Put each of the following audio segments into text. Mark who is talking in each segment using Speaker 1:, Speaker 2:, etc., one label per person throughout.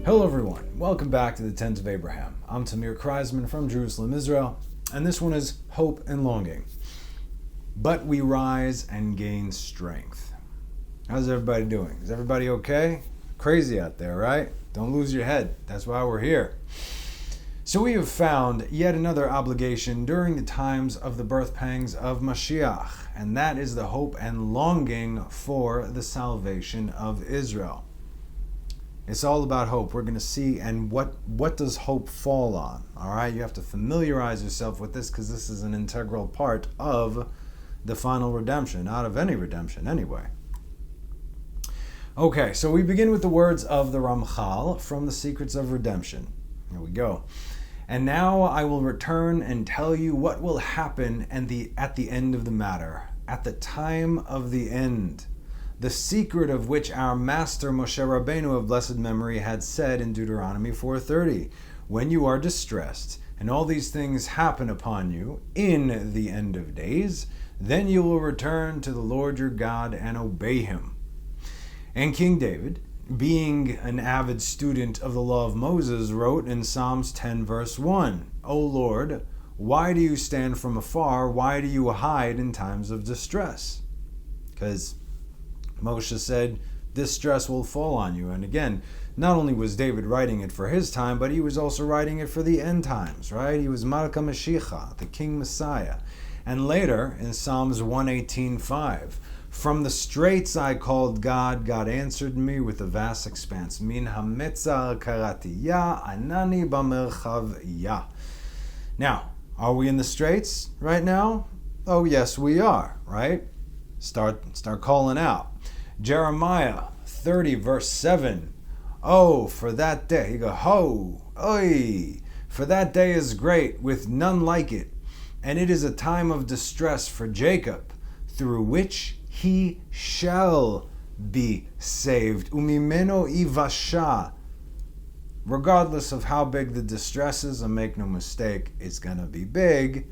Speaker 1: Hello everyone, welcome back to the Tent of Abraham. I'm Tamir Kreisman from Jerusalem, Israel, and this one is Hope and Longing. But we rise and gain strength. How's everybody doing? Is everybody okay? Crazy out there, right? Don't lose your head. That's why we're here. So we have found yet another obligation during the times of the birth pangs of Mashiach, and that is the hope and longing for the salvation of Israel. It's all about hope. We're going to see, and what does hope fall on? All right, you have to familiarize yourself with this because this is an integral part of the final redemption, out of any redemption anyway. Okay, so we begin with the words of the Ramchal from the Secrets of Redemption. Here we go. And now I will return and tell you what will happen at the end of the matter, at the time of the end. The secret of which our master Moshe Rabbeinu of blessed memory had said in Deuteronomy 4:30, when you are distressed and all these things happen upon you in the end of days, then you will return to the Lord your God and obey him. And King David, being an avid student of the law of Moses, wrote in Psalms 10 verse 1, O Lord, why do you stand from afar? Why do you hide in times of distress? Because Moshe said, this stress will fall on you. And again, not only was David writing it for his time, but he was also writing it for the end times, right? He was Malka Mashiach, the King Messiah. And later, in Psalms 118:5, from the straits I called God, God answered me with a vast expanse. Min hametzar karati ya, anani b'merchav ya. Now, are we in the straits right now? Oh, yes, we are, right? Start calling out. Jeremiah 30 verse 7. Oh, for that day. You go, ho, oi. For that day is great, with none like it. And it is a time of distress for Jacob, through which he shall be saved. Umimeno ivasha. Regardless of how big the distress is, and make no mistake, it's going to be big,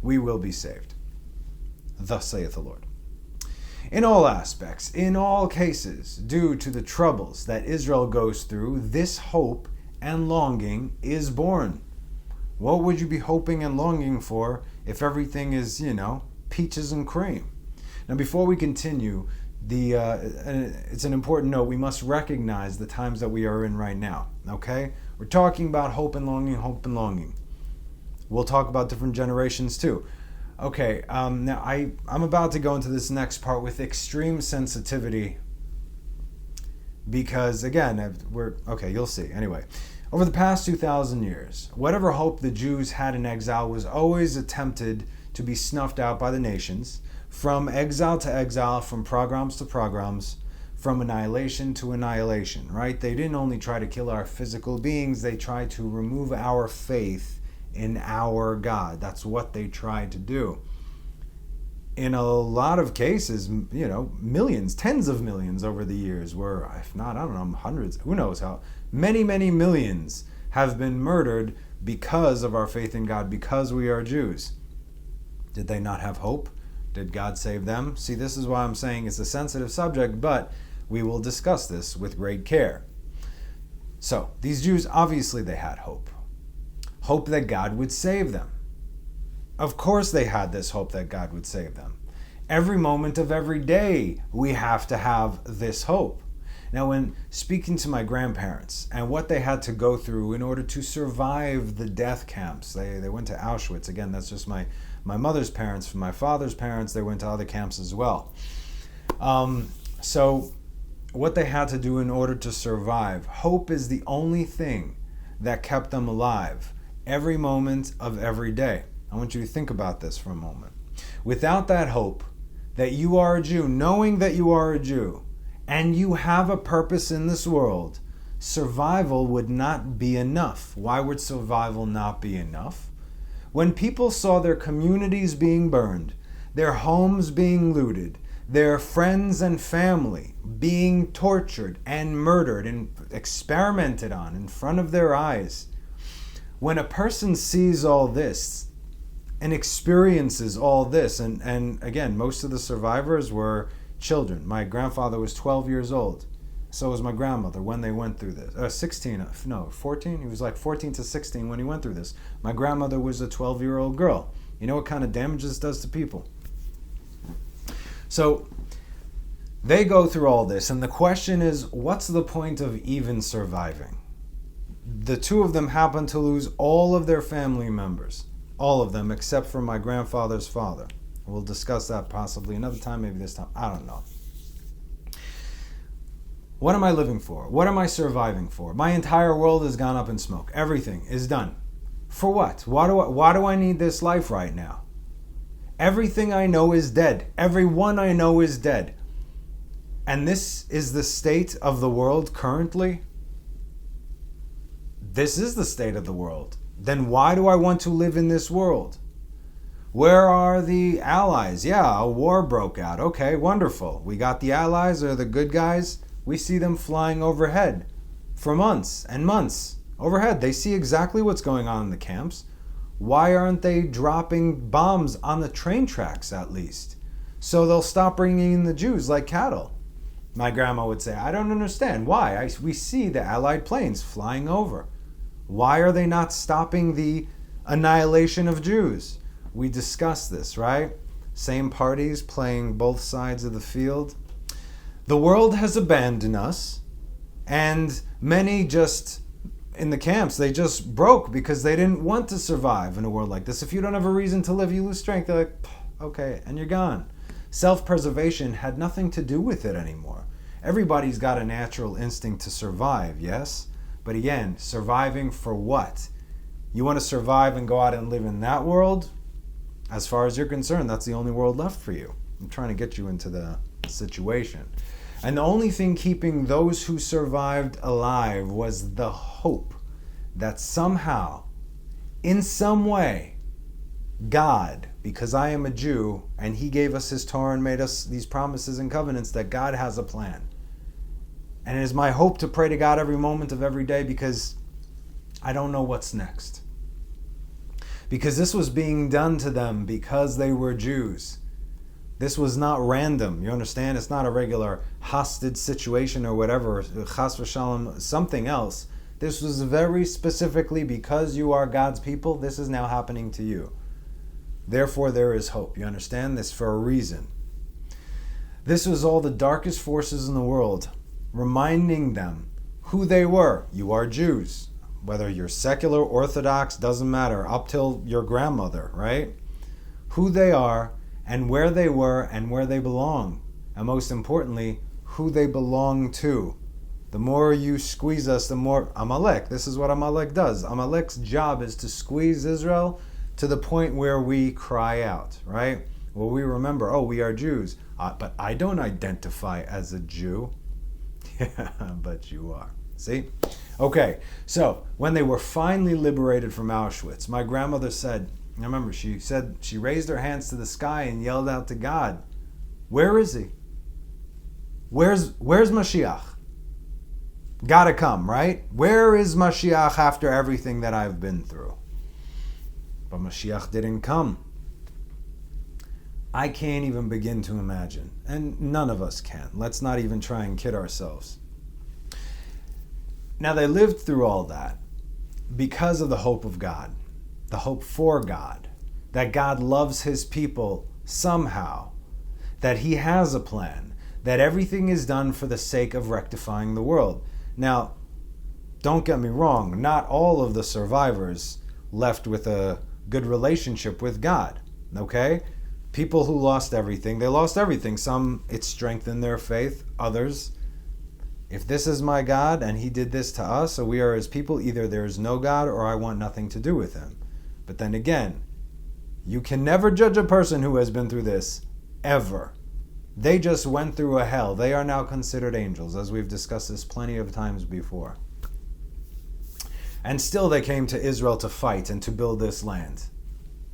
Speaker 1: we will be saved. Thus saith the Lord. In all aspects, in all cases, due to the troubles that Israel goes through, this hope and longing is born. What would you be hoping and longing for if everything is, peaches and cream? Now, before we continue, it's an important note. We must recognize the times that we are in right now, okay? We're talking about hope and longing, hope and longing. We'll talk about different generations too. Okay, now I'm about to go into this next part with extreme sensitivity because, again, you'll see. Anyway, over the past 2,000 years, whatever hope the Jews had in exile was always attempted to be snuffed out by the nations, from exile to exile, from pogroms to pogroms, from annihilation to annihilation, right? They didn't only try to kill our physical beings, they tried to remove our faith in our God. That's what they tried to do. In a lot of cases, millions, tens of millions over the years were, if not, hundreds, who knows how, many millions have been murdered because of our faith in God, because we are Jews. Did they not have hope? Did God save them? See, this is why I'm saying it's a sensitive subject, but we will discuss this with great care. So, these Jews, obviously they had hope. Hope that God would save them. Of course they had this hope that God would save them. Every moment of every day we have to have this hope. Now, when speaking to my grandparents and what they had to go through in order to survive the death camps, they went to Auschwitz. Again, that's just my mother's parents. For my father's parents, they went to other camps as well. So what they had to do in order to survive, hope is the only thing that kept them alive every moment of every day. I want you to think about this for a moment. Without that hope that you are a Jew, knowing that you are a Jew, and you have a purpose in this world, survival would not be enough. Why would survival not be enough? When people saw their communities being burned, their homes being looted, their friends and family being tortured and murdered and experimented on in front of their eyes, when a person sees all this and experiences all this, and again, most of the survivors were children. My grandfather was 12 years old. So was my grandmother when they went through this. 14? He was like 14 to 16 when he went through this. My grandmother was a 12-year-old girl. You know what kind of damage this does to people? So they go through all this, and the question is, what's the point of even surviving? The two of them happen to lose all of their family members. All of them, except for my grandfather's father. We'll discuss that possibly another time, maybe this time. I don't know. What am I living for? What am I surviving for? My entire world has gone up in smoke. Everything is done. For what? Why do I need this life right now? Everything I know is dead. Everyone I know is dead. And this is the state of the world currently? This is the state of the world. Then why do I want to live in this world? Where are the allies? Yeah, a war broke out. Okay, wonderful. We got the allies, or the good guys. We see them flying overhead for months and months. Overhead, they see exactly what's going on in the camps. Why aren't they dropping bombs on the train tracks at least? So they'll stop bringing in the Jews like cattle. My grandma would say, I don't understand. Why? We see the Allied planes flying over. Why are they not stopping the annihilation of Jews? We discussed this, right? Same parties playing both sides of the field. The world has abandoned us, and many just, in the camps, they just broke because they didn't want to survive in a world like this. If you don't have a reason to live, you lose strength. They're like, okay, and you're gone. Self-preservation had nothing to do with it anymore. Everybody's got a natural instinct to survive, yes? But again, surviving for what? You want to survive and go out and live in that world? As far as you're concerned, that's the only world left for you. I'm trying to get you into the situation. And the only thing keeping those who survived alive was the hope that somehow, in some way, God, because I am a Jew, and He gave us His Torah and made us these promises and covenants, that God has a plan. And it is my hope to pray to God every moment of every day, because I don't know what's next. Because this was being done to them because they were Jews. This was not random, you understand? It's not a regular hostage situation or whatever, chas v'shalom, something else. This was very specifically because you are God's people, this is now happening to you. Therefore there is hope, you understand? This for a reason. This was all the darkest forces in the world, reminding them who they were. You are Jews. Whether you're secular, Orthodox, doesn't matter, up till your grandmother, right? Who they are, and where they were, and where they belong. And most importantly, who they belong to. The more you squeeze us, the more Amalek. This is what Amalek does. Amalek's job is to squeeze Israel to the point where we cry out, right? Well, we remember, we are Jews. But I don't identify as a Jew. Yeah, but you are. See? Okay, so when they were finally liberated from Auschwitz, my grandmother said, I remember she said, she raised her hands to the sky and yelled out to God, where is He? Where's Mashiach? Gotta come, right? Where is Mashiach after everything that I've been through? But Mashiach didn't come. I can't even begin to imagine, and none of us can. Let's not even try and kid ourselves. Now, they lived through all that because of the hope of God, the hope for God, that God loves His people somehow, that He has a plan, that everything is done for the sake of rectifying the world. Now, don't get me wrong, not all of the survivors left with a good relationship with God, okay? People who lost everything, they lost everything. Some, it strengthened their faith. Others, if this is my God and He did this to us, so we are His people, either there is no God or I want nothing to do with Him. But then again, you can never judge a person who has been through this, ever. They just went through a hell. They are now considered angels, as we've discussed this plenty of times before. And still they came to Israel to fight and to build this land.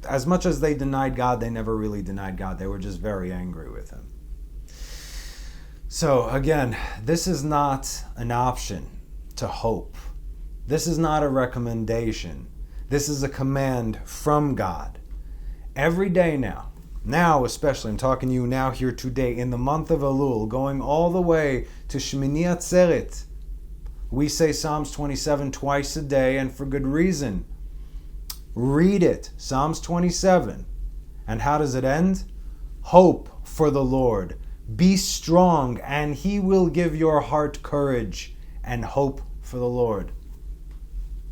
Speaker 1: As much as they denied God, they never really denied God. They were just very angry with Him. So again, this is not an option to hope. This is not a recommendation. This is a command from God. Every day now, Now especially, I'm talking to you now here today, in the month of Elul, going all the way to Shmini Atzeret. We say Psalms 27 twice a day, and for good reason. Read it, Psalms 27. And how does it end? Hope for the Lord. Be strong, and He will give your heart courage, and hope for the Lord.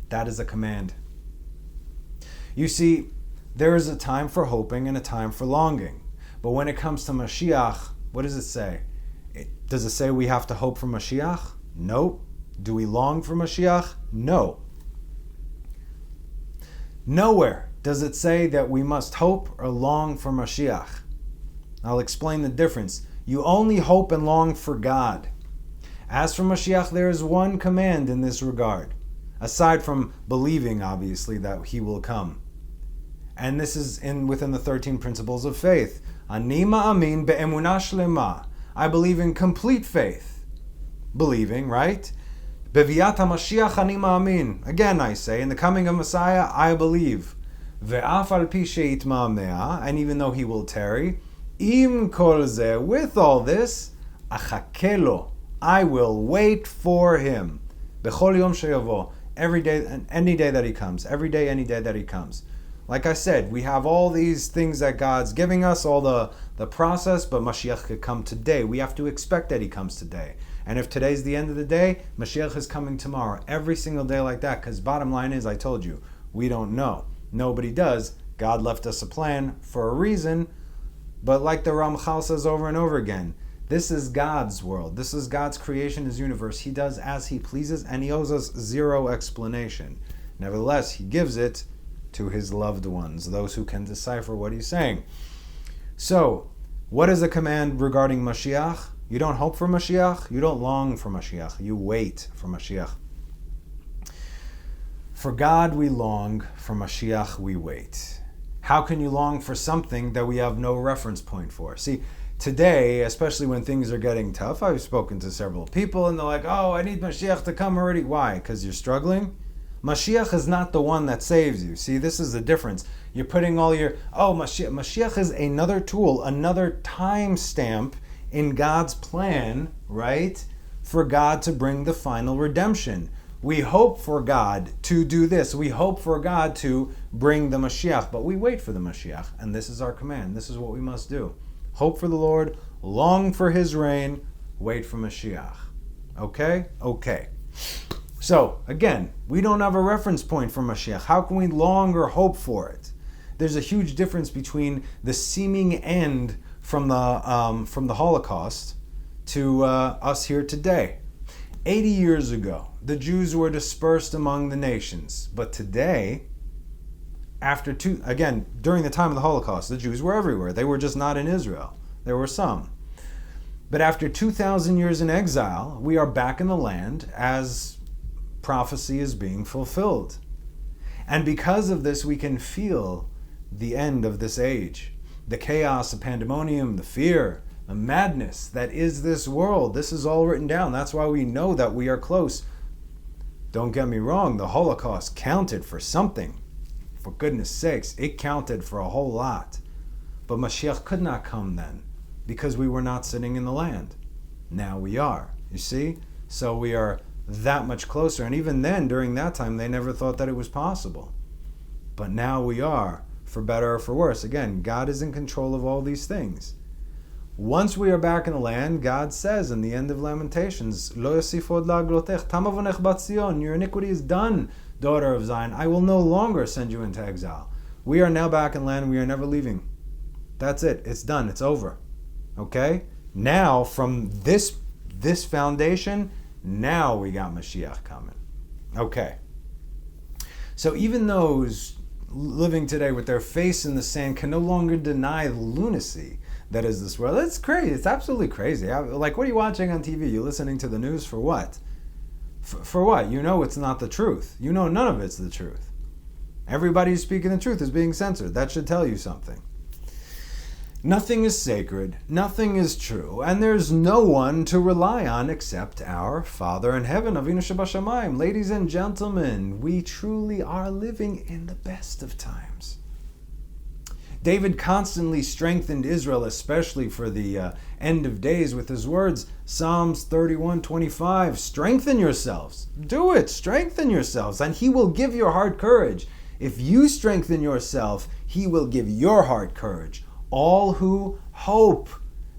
Speaker 1: That is a command. You see, there is a time for hoping and a time for longing. But when it comes to Mashiach, what does it say? Does it say we have to hope for Mashiach? No. Do we long for Mashiach? No. Nowhere does it say that we must hope or long for Mashiach. I'll explain the difference. You only hope and long for God. As for Mashiach, there is one command in this regard, aside from believing, obviously, that He will come. And this is within the 13 principles of faith. Ani ma'amin be'emunah shlema. I believe in complete faith. Believing, right? Beviat HaMashiach ani ma'amin. Again, I say, in the coming of Messiah, I believe. Ve'af al pi she'itma'amea. And even though He will tarry, im kol zeh, with all this, achakelo, I will wait for Him. Bechol yom sheyavo. Every day, any day that He comes. Every day, any day that He comes. Like I said, we have all these things that God's giving us, all the process, but Mashiach could come today. We have to expect that He comes today. And if today's the end of the day, Mashiach is coming tomorrow. Every single day like that, because bottom line is, I told you, we don't know. Nobody does. God left us a plan for a reason, but like the Ramchal says over and over again, this is God's world. This is God's creation, His universe. He does as He pleases, and He owes us zero explanation. Nevertheless, He gives it to His loved ones, those who can decipher what He's saying. So, what is the command regarding Mashiach? You don't hope for Mashiach, you don't long for Mashiach, you wait for Mashiach. For God we long, for Mashiach we wait. How can you long for something that we have no reference point for? See, today, especially when things are getting tough, I've spoken to several people and they're like, oh, I need Mashiach to come already. Why? Because you're struggling? Mashiach is not the one that saves you. See, this is the difference. You're putting all your, Mashiach is another tool, another time stamp in God's plan, right? For God to bring the final redemption. We hope for God to do this. We hope for God to bring the Mashiach, but we wait for the Mashiach. And this is our command. This is what we must do. Hope for the Lord, long for His reign, wait for Mashiach. Okay? Okay. So, again, we don't have a reference point for Mashiach. How can we long or hope for it? There's a huge difference between the seeming end from the Holocaust to us here today. 80 years ago, the Jews were dispersed among the nations. But today, during the time of the Holocaust, the Jews were everywhere. They were just not in Israel. There were some. But after 2,000 years in exile, we are back in the land as prophecy is being fulfilled. And because of this, we can feel the end of this age. The chaos, the pandemonium, the fear, the madness that is this world. This is all written down. That's why we know that we are close. Don't get me wrong, the Holocaust counted for something. For goodness sakes, it counted for a whole lot. But Mashiach could not come then because we were not sitting in the land. Now we are, you see? So we are that much closer. And even then, during that time, they never thought that it was possible. But now we are, for better or for worse. Again, God is in control of all these things. Once we are back in the land, God says in the end of Lamentations, Lo yosif od la'aglotech, tam avonech bat Zion, your iniquity is done, daughter of Zion. I will no longer send you into exile. We are now back in land, we are never leaving. That's it. It's done. It's over. Okay? Now, from this foundation, now we got Mashiach coming. Okay. So even those living today with their face in the sand can no longer deny the lunacy that is this world. It's crazy. It's absolutely crazy. Like, what are you watching on TV? You listening to the news for what? For what? You know it's not the truth. You know none of it's the truth. Everybody who's speaking the truth is being censored. That should tell you something. Nothing is sacred, nothing is true, and there's no one to rely on except our Father in heaven, Avinu Shebashamayim. Ladies and gentlemen, we truly are living in the best of times. David constantly strengthened Israel, especially for the end of days, with his words. Psalms 31:25, strengthen yourselves. Do it, strengthen yourselves, and he will give your heart courage. If you strengthen yourself, he will give your heart courage. All who hope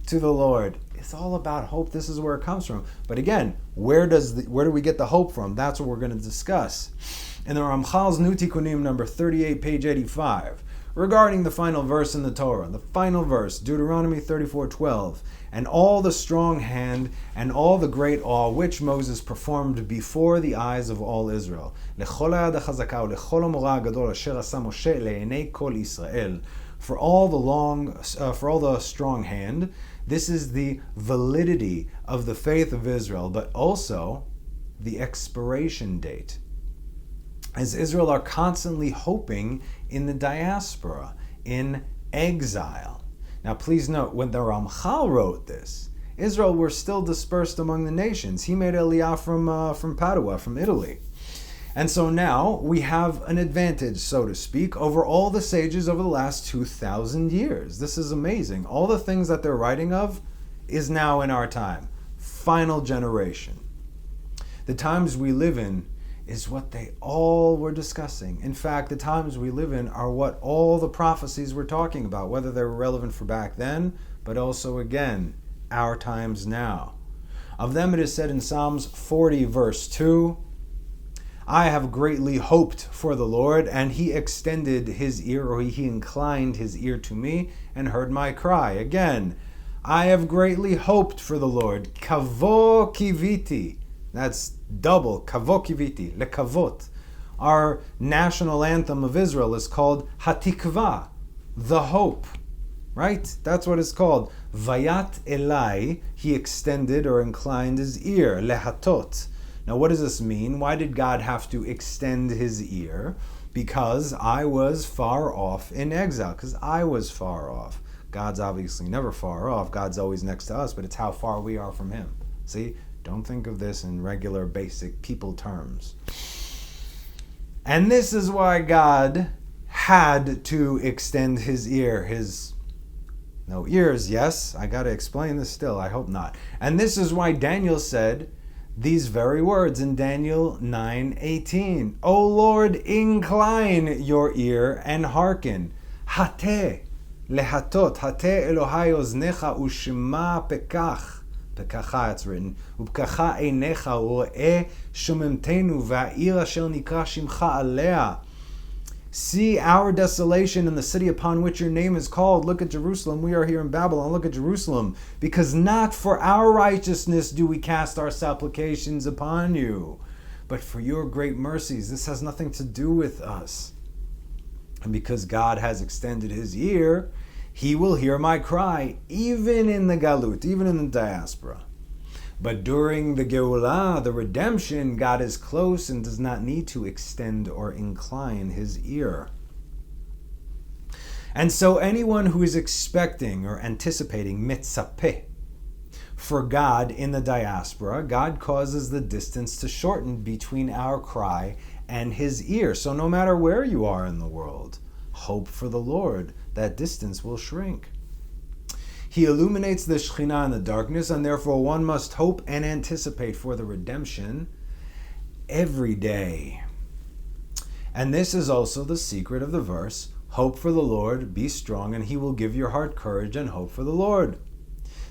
Speaker 1: to the Lord. It's all about hope. This is where it comes from. But again, where do we get the hope from? That's what we're going to discuss. In the Ramchal's New Tikkunim number 38, page 85, regarding the final verse in the Torah, the final verse, Deuteronomy 34:12, and all the strong hand and all the great awe which Moses performed before the eyes of all Israel. For all the strong hand. This is the validity of the faith of Israel, but also the expiration date. As Israel are constantly hoping in the diaspora, in exile. Now please note, when the Ramchal wrote this, Israel were still dispersed among the nations. He made Aliyah from Padua, from Italy. And so now we have an advantage, so to speak, over all the sages over the last 2,000 years. This is amazing. All the things that they're writing of is now in our time. Final generation. The times we live in is what they all were discussing. In fact, the times we live in are what all the prophecies were talking about, whether they were relevant for back then, but also, again, our times now. Of them it is said in Psalms 40, verse 2, I have greatly hoped for the Lord, and he extended his ear, or he inclined his ear to me and heard my cry. Again, I have greatly hoped for the Lord. Kavo kiviti. That's double. Kavo kiviti. Lekavot. Our national anthem of Israel is called Hatikva, the hope. Right? That's what it's called. Vayat elai. He extended or inclined his ear. Lehatot. Now, what does this mean? Why did God have to extend his ear? Because I was far off in exile. Because I was far off. God's obviously never far off. God's always next to us, but it's how far we are from him. See? Don't think of this in regular, basic people terms. And this is why God had to extend his ear. No ears, yes. I got to explain this still. I hope not. And this is why Daniel said these very words in Daniel 9:18. O Lord, incline your ear and hearken. Hateh lehatot, hateh Elohai oznecha ushma pekach. Pekacha it's written. Upkacha einecha ro'eh shomemtenu va'ir asher nikra shimcha alea. See our desolation in the city upon which your name is called. Look at Jerusalem. We are here in Babylon. Look at Jerusalem. Because not for our righteousness do we cast our supplications upon you, but for your great mercies. This has nothing to do with us. And because God has extended his ear, he will hear my cry, even in the galut, even in the diaspora. But during the Geulah, the redemption, God is close and does not need to extend or incline his ear. And so anyone who is expecting or anticipating mitzapeh for God in the diaspora, God causes the distance to shorten between our cry and his ear. So no matter where you are in the world, hope for the Lord. That distance will shrink. He illuminates the Shekhinah in the darkness, and therefore one must hope and anticipate for the redemption every day. And this is also the secret of the verse, hope for the Lord, be strong, and he will give your heart courage and hope for the Lord.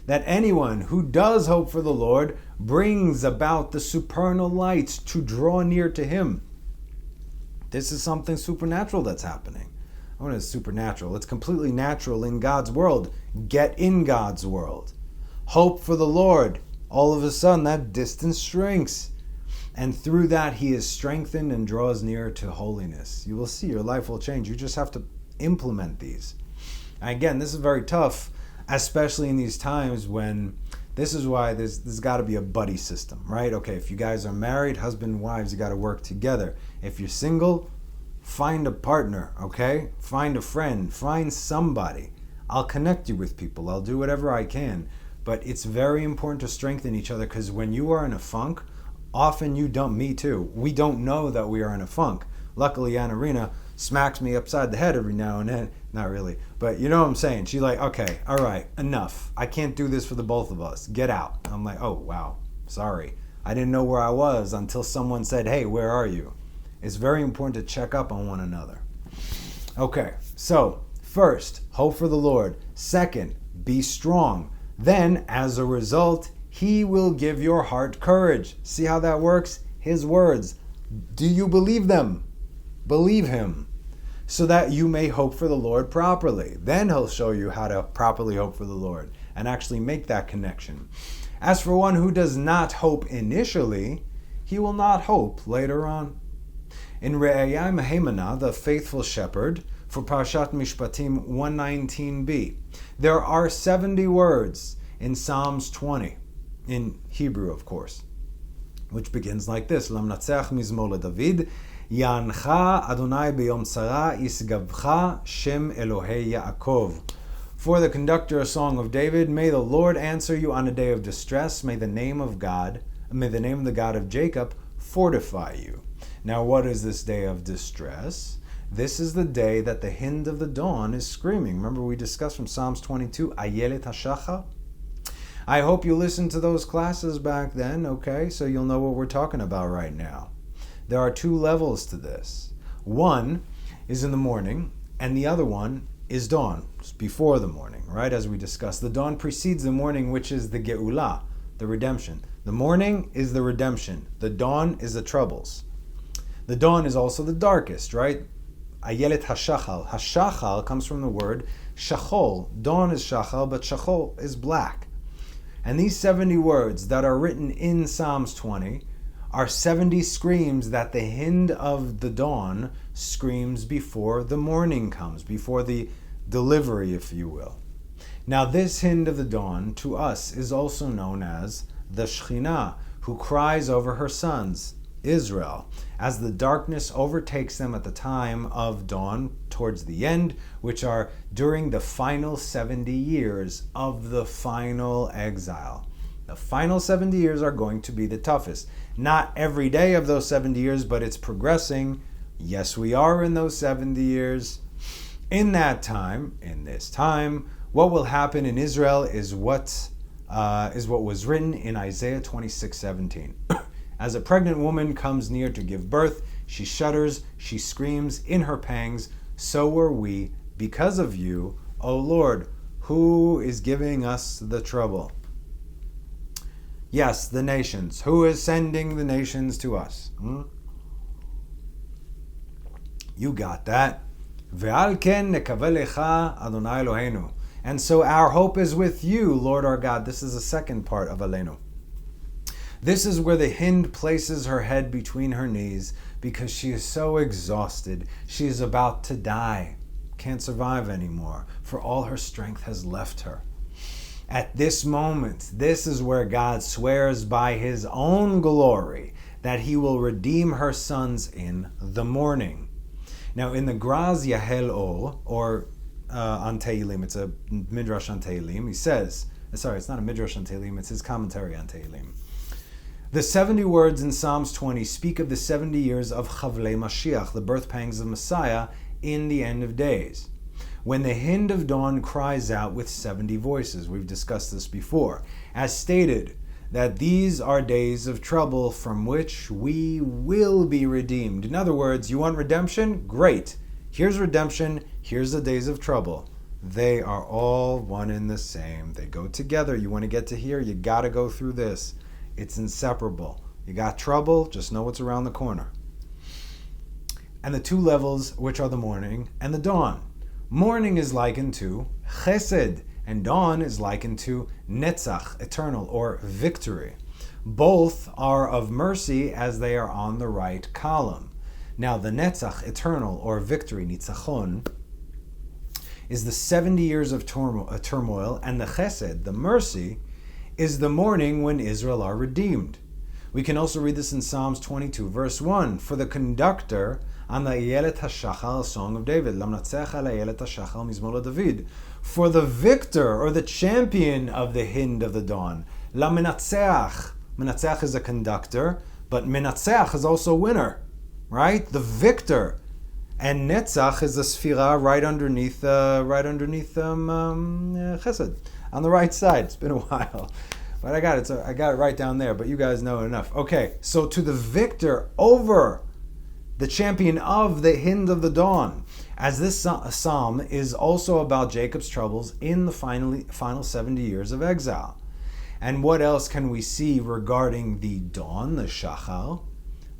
Speaker 1: That anyone who does hope for the Lord brings about the supernal light to draw near to him. This is something supernatural that's happening. Oh, it's supernatural. It's completely natural in God's world. Get in God's world. Hope for the Lord. All of a sudden, that distance shrinks. And through that, he is strengthened and draws near to holiness. You will see your life will change. You just have to implement these. Again, this is very tough, especially in these times when this is why there's got to be a buddy system, right? Okay, if you guys are married, husband and wives, you got to work together. If you're single, find a partner, okay? Find a friend, find somebody. I'll connect you with people. I'll do whatever I can. But it's very important to strengthen each other, because when you are in a funk, often you don't, me too, we don't know that we are in a funk. Luckily, Anarina smacks me upside the head every now and then Not really. But you know what I'm saying? She's like, okay, all right, enough. I can't do this for the both of us. Get out. I'm like, oh, wow. Sorry. I didn't know where I was until someone said, hey, where are you? It's very important to check up on one another. Okay, so first, hope for the Lord. Second, be strong. Then, as a result, He will give your heart courage. See how that works? His words. Do you believe them? Believe Him, so that you may hope for the Lord properly. Then He'll show you how to properly hope for the Lord and actually make that connection. As for one who does not hope initially, he will not hope later on. In Re'ayah Mehemana, the faithful shepherd, for Parashat Mishpatim 119b, there are 70 words in Psalms 20, in Hebrew, of course, which begins like this: Lamnatzeach mizmor David, Yancha Adonai b'yom tzara, Yisgavcha Shem Elohei Yaakov. For the conductor, a song of David, may the Lord answer you on a day of distress. May the name of the God of Jacob fortify you. Now, what is this day of distress? This is the day that the hind of the dawn is screaming. Remember, we discussed from Psalms 22, Ayelet HaShachar. I hope you listened to those classes back then, okay? So you'll know what we're talking about right now. There are two levels to this. One is in the morning, and the other one is dawn. It's before the morning, right? As we discussed, the dawn precedes the morning, which is the Geulah, the redemption. The morning is the redemption. The dawn is the troubles. The dawn is also the darkest, right? Ayelet HaShachal. HaShachal comes from the word shachol. Dawn is shachal, but shachol is black. And these 70 words that are written in Psalms 20 are 70 screams that the hind of the dawn screams before the morning comes, before the delivery, if you will. Now, this hind of the dawn to us is also known as the Shekhinah, who cries over her sons, Israel, as the darkness overtakes them at the time of dawn towards the end, which are during the final 70 years of the final exile. The final 70 years are going to be the toughest. Not every day of those 70 years, but it's progressing. Yes, we are in those 70 years. In that time, in this time, what will happen in Israel is what was written in Isaiah 26:17. As a pregnant woman comes near to give birth, she shudders, she screams in her pangs. So were we, because of you, O Lord, who is giving us the trouble. Yes, the nations. Who is sending the nations to us? You got that. Ve'al ken nekaveh lecha Adonai Eloheinu. And so our hope is with you, Lord our God. This is the second part of Aleinu. This is where the hind places her head between her knees because she is so exhausted. She is about to die. Can't survive anymore, for all her strength has left her. At this moment, this is where God swears by His own glory that He will redeem her sons in the morning. Now, in the Graz Yahel O, or on Tehillim, it's a midrash on Tehillim, he says, sorry, it's not a midrash on Tehillim, it's his commentary on Tehillim. The 70 words in Psalms 20 speak of the 70 years of Chavlei Mashiach, the birth pangs of Messiah, in the end of days. When the hind of dawn cries out with 70 voices, we've discussed this before, as stated, that these are days of trouble from which we will be redeemed. In other words, you want redemption? Great. Here's redemption. Here's the days of trouble. They are all one and the same. They go together. You want to get to here? You got to go through this. It's inseparable. You got trouble? Just know what's around the corner. And the two levels, which are the morning and the dawn. Morning is likened to chesed, and dawn is likened to netzach, eternal, or victory. Both are of mercy as they are on the right column. Now, the netzach, eternal, or victory, nitzachon, is the 70 years of turmoil, and the chesed, the mercy, is the morning when Israel are redeemed. We can also read this in Psalms 22, verse 1. For the conductor on the Ayelet HaShachal, song of David. Lamnatzeach al Ayelet HaShachal mizmor David. For the victor, or the champion of the hind of the dawn. Lamenatzeach. Menatzeach is a conductor, but menatzeach is also winner. Right? The victor. And Netzach is a Sphira right underneath Chesed, on the right side. It's been a while, but I got it. So I got it right down there. But you guys know enough. Okay, so to the victor over the champion of the Hind of the Dawn, as this psalm is also about Jacob's troubles in the final 70 years of exile. And what else can we see regarding the dawn, the Shachar?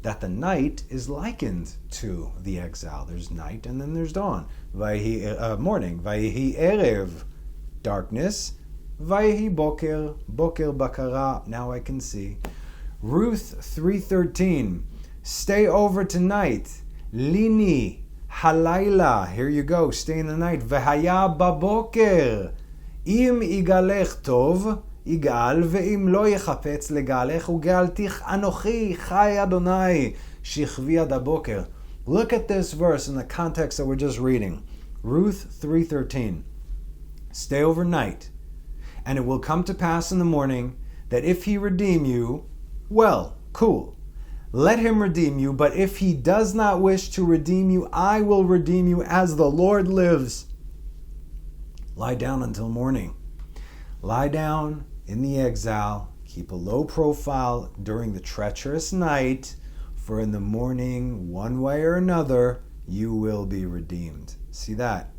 Speaker 1: That the night is likened to the exile. There's night and then there's dawn. Morning. Vayihi erev, darkness. Vayihi boker, boker bakara. Now I can see. Ruth 3:13. Stay over tonight. Lini halayla. Here you go. Stay in the night. Vehaya baboker. Im igalech tov. יגאל, ואם לא יחפץ לגאלך, וגאלתיך אנוכי, חי אדוני, שכבי עד הבוקר. Look at this verse in the context that we're just reading. Ruth 3:13. Stay overnight, and it will come to pass in the morning that if he redeem you, well, cool. Let him redeem you, but if he does not wish to redeem you, I will redeem you as the Lord lives. Lie down until morning. Lie down in the exile, keep a low profile during the treacherous night, for in the morning, one way or another, you will be redeemed. See that?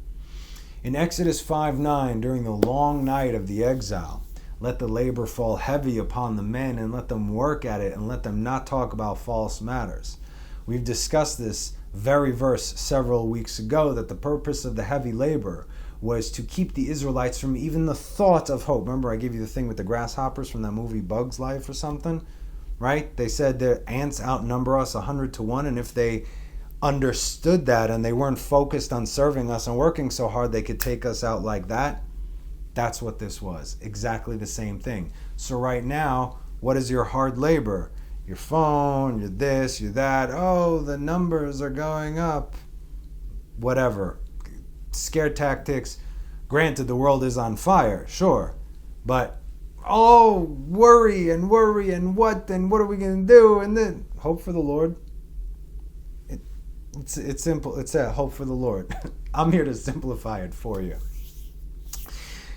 Speaker 1: In Exodus 5:9, during the long night of the exile, let the labor fall heavy upon the men and let them work at it and let them not talk about false matters. We've discussed this very verse several weeks ago, that the purpose of the heavy labor was to keep the Israelites from even the thought of hope. Remember I gave you the thing with the grasshoppers from that movie Bug's Life or something? Right? They said the ants outnumber us 100 to 1, and if they understood that and they weren't focused on serving us and working so hard they could take us out like that, that's what this was. Exactly the same thing. So right now, what is your hard labor? Your phone, your this, your that. Oh, the numbers are going up. Whatever. Scare tactics. Granted, the world is on fire, sure. But, worry and what are we going to do? And then, hope for the Lord. It's simple. It's a hope for the Lord. I'm here to simplify it for you.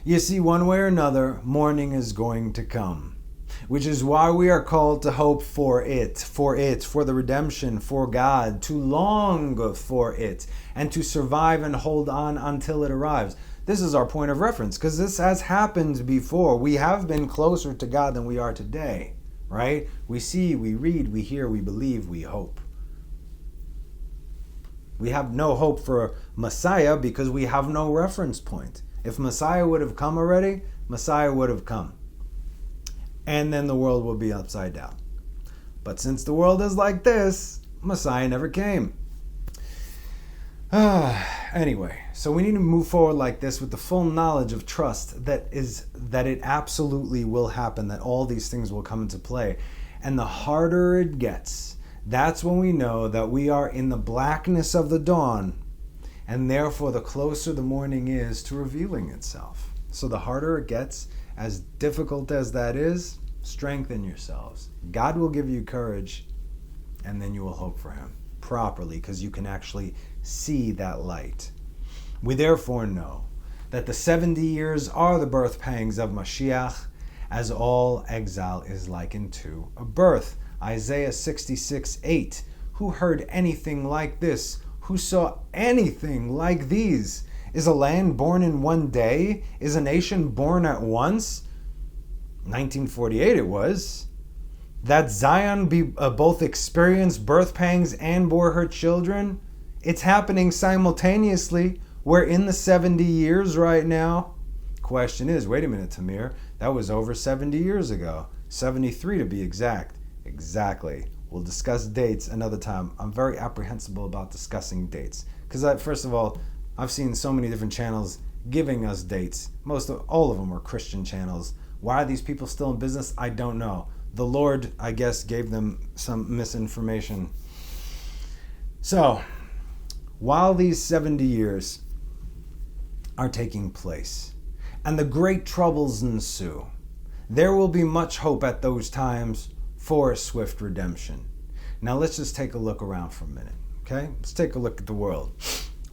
Speaker 1: You see, one way or another, morning is going to come. Which is why we are called to hope for the redemption, for God, to long for it, and to survive and hold on until it arrives. This is our point of reference, because this has happened before. We have been closer to God than we are today, right? We see, we read, we hear, we believe, we hope. We have no hope for Messiah because we have no reference point. If Messiah would have come already, Messiah would have come. And then the world will be upside down. But since the world is like this, Messiah never came. Anyway, so we need to move forward like this with the full knowledge of trust that it absolutely will happen, that all these things will come into play. And the harder it gets, that's when we know that we are in the blackness of the dawn, and therefore the closer the morning is to revealing itself. So the harder it gets, as difficult as that is, strengthen yourselves. God will give you courage, and then you will hope for him properly, because you can actually see that light. We therefore know that the 70 years are the birth pangs of Mashiach, as all exile is likened to a birth. Isaiah 66:8. Who heard anything like this? Who saw anything like these? Is a land born in one day? Is a nation born at once? 1948 it was. That Zion both experienced birth pangs and bore her children? It's happening simultaneously. We're in the 70 years right now. Question is, wait a minute, Tamir, that was over 70 years ago. 73 to be exact. Exactly. We'll discuss dates another time. I'm very apprehensible about discussing dates. Because first of all, I've seen so many different channels giving us dates. All of them are Christian channels. Why are these people still in business? I don't know. The Lord, I guess, gave them some misinformation. So, while these 70 years are taking place, and the great troubles ensue, there will be much hope at those times for a swift redemption. Now let's just take a look around for a minute. Okay, let's take a look at the world.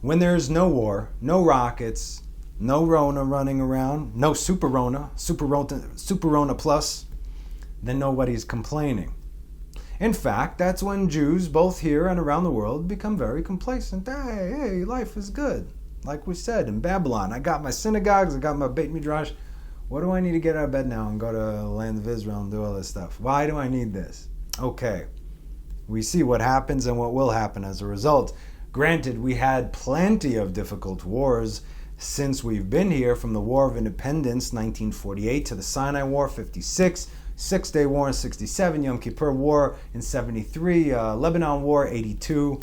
Speaker 1: When there's no war, no rockets, no Rona running around, no Super Rona plus, then nobody's complaining. In fact, that's when Jews, both here and around the world, become very complacent. Hey, life is good. Like we said, in Babylon, I got my synagogues, I got my Beit Midrash. What do I need to get out of bed now and go to the land of Israel and do all this stuff? Why do I need this? Okay, we see what happens and what will happen as a result. Granted, we had plenty of difficult wars since we've been here, from the War of Independence, 1948, to the Sinai War, 56, Six-Day War in 67, Yom Kippur War in 73, Lebanon War, 82.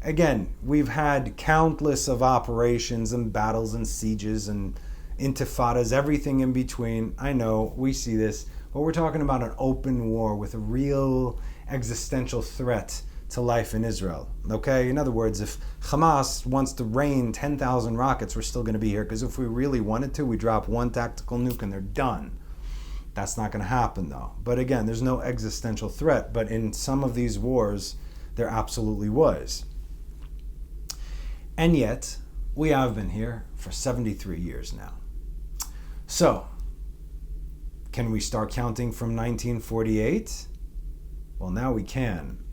Speaker 1: Again, we've had countless of operations and battles and sieges and intifadas, everything in between. I know, we see this, but we're talking about an open war with a real existential threat to life in Israel. Okay? In other words, if Hamas wants to rain 10,000 rockets, we're still going to be here, because if we really wanted to, we drop one tactical nuke and they're done. That's not going to happen, though. But again, there's no existential threat, but in some of these wars, there absolutely was. And yet, we have been here for 73 years now. So, can we start counting from 1948? Well, now we can.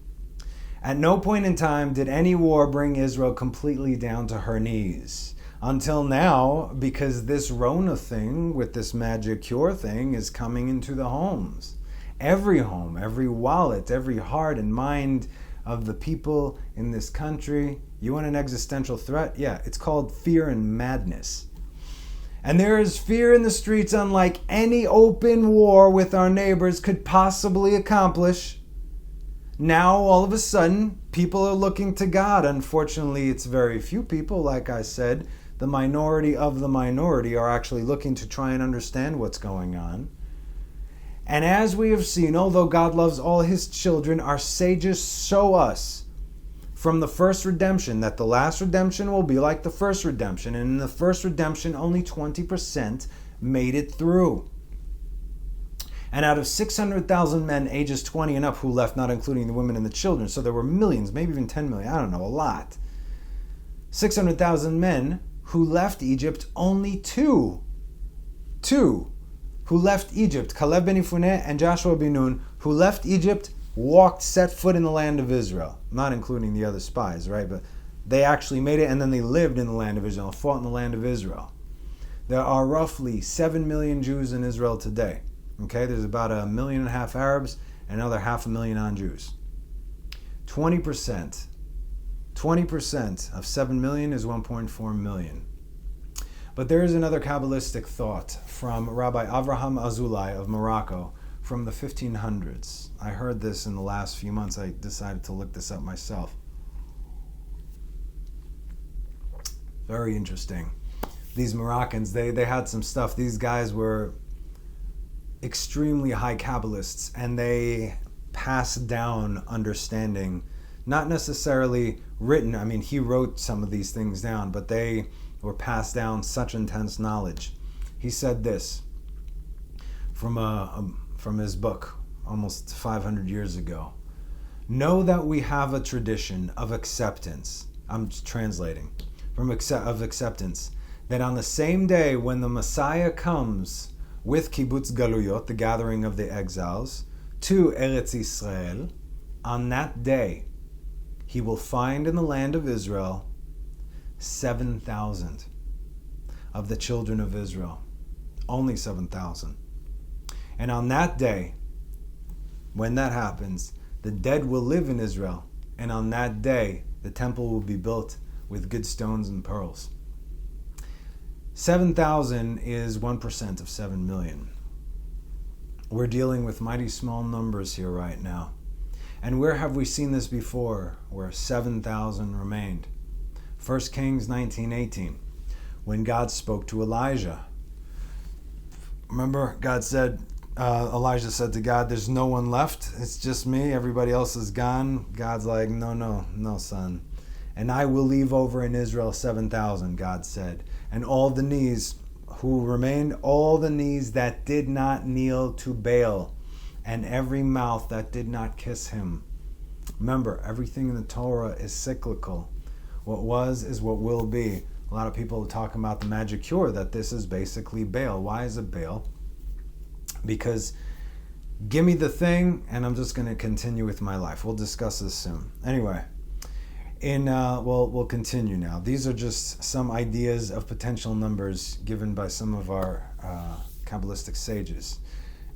Speaker 1: At no point in time did any war bring Israel completely down to her knees. Until now, because this Rona thing, with this magic cure thing, is coming into the homes. Every home, every wallet, every heart and mind of the people in this country. You want an existential threat? Yeah, it's called fear and madness. And there is fear in the streets unlike any open war with our neighbors could possibly accomplish. Now, all of a sudden, people are looking to God. Unfortunately, it's very few people, like I said. The minority of the minority are actually looking to try and understand what's going on. And as we have seen, although God loves all his children, our sages show us from the first redemption that the last redemption will be like the first redemption. And in the first redemption, only 20% made it through. And out of 600,000 men ages 20 and up who left, not including the women and the children, so there were millions, maybe even 10 million, I don't know, a lot. 600,000 men who left Egypt, only two who left Egypt, Caleb ben Yefuneh and Joshua ben Nun, who left Egypt, set foot in the land of Israel. Not including the other spies, right? But they actually made it, and then they lived in the land of Israel, fought in the land of Israel. There are roughly 7 million Jews in Israel today. Okay, there's about 1.5 million Arabs and another 500,000 non-Jews. 20% of 7 million is 1.4 million. But there is another Kabbalistic thought from Rabbi Avraham Azulai of Morocco from the 1500s. I heard this in the last few months. I decided to look this up myself. Very interesting. These Moroccans, they had some stuff. These guys were extremely high Kabbalists, and they passed down understanding, not necessarily written. I mean, he wrote some of these things down, but they were passed down such intense knowledge. He said this from his book almost 500 years ago. Know that we have a tradition of acceptance. I'm translating of acceptance, that on the same day when the Messiah comes with Kibbutz Galuyot, the gathering of the exiles, to Eretz Israel, on that day he will find in the land of Israel 7,000 of the children of Israel. Only 7,000. And on that day, when that happens, the dead will live in Israel. And on that day, the temple will be built with good stones and pearls. 7,000 is 1% of 7 million. We're dealing with mighty small numbers here right now. And where have we seen this before, where 7,000 remained? 1 Kings 19:18, when God spoke to Elijah. Remember, Elijah said to God, there's no one left, it's just me, everybody else is gone. God's like, no, son. And I will leave over in Israel 7,000, God said. And all the knees who remained, all the knees that did not kneel to Baal, and every mouth that did not kiss him. Remember, everything in the Torah is cyclical. What was is what will be. A lot of people are talking about the magic cure, that this is basically Baal. Why is it Baal? Because give me the thing, and I'm just going to continue with my life. We'll discuss this soon. Anyway, we'll continue now. These are just some ideas of potential numbers given by some of our Kabbalistic sages,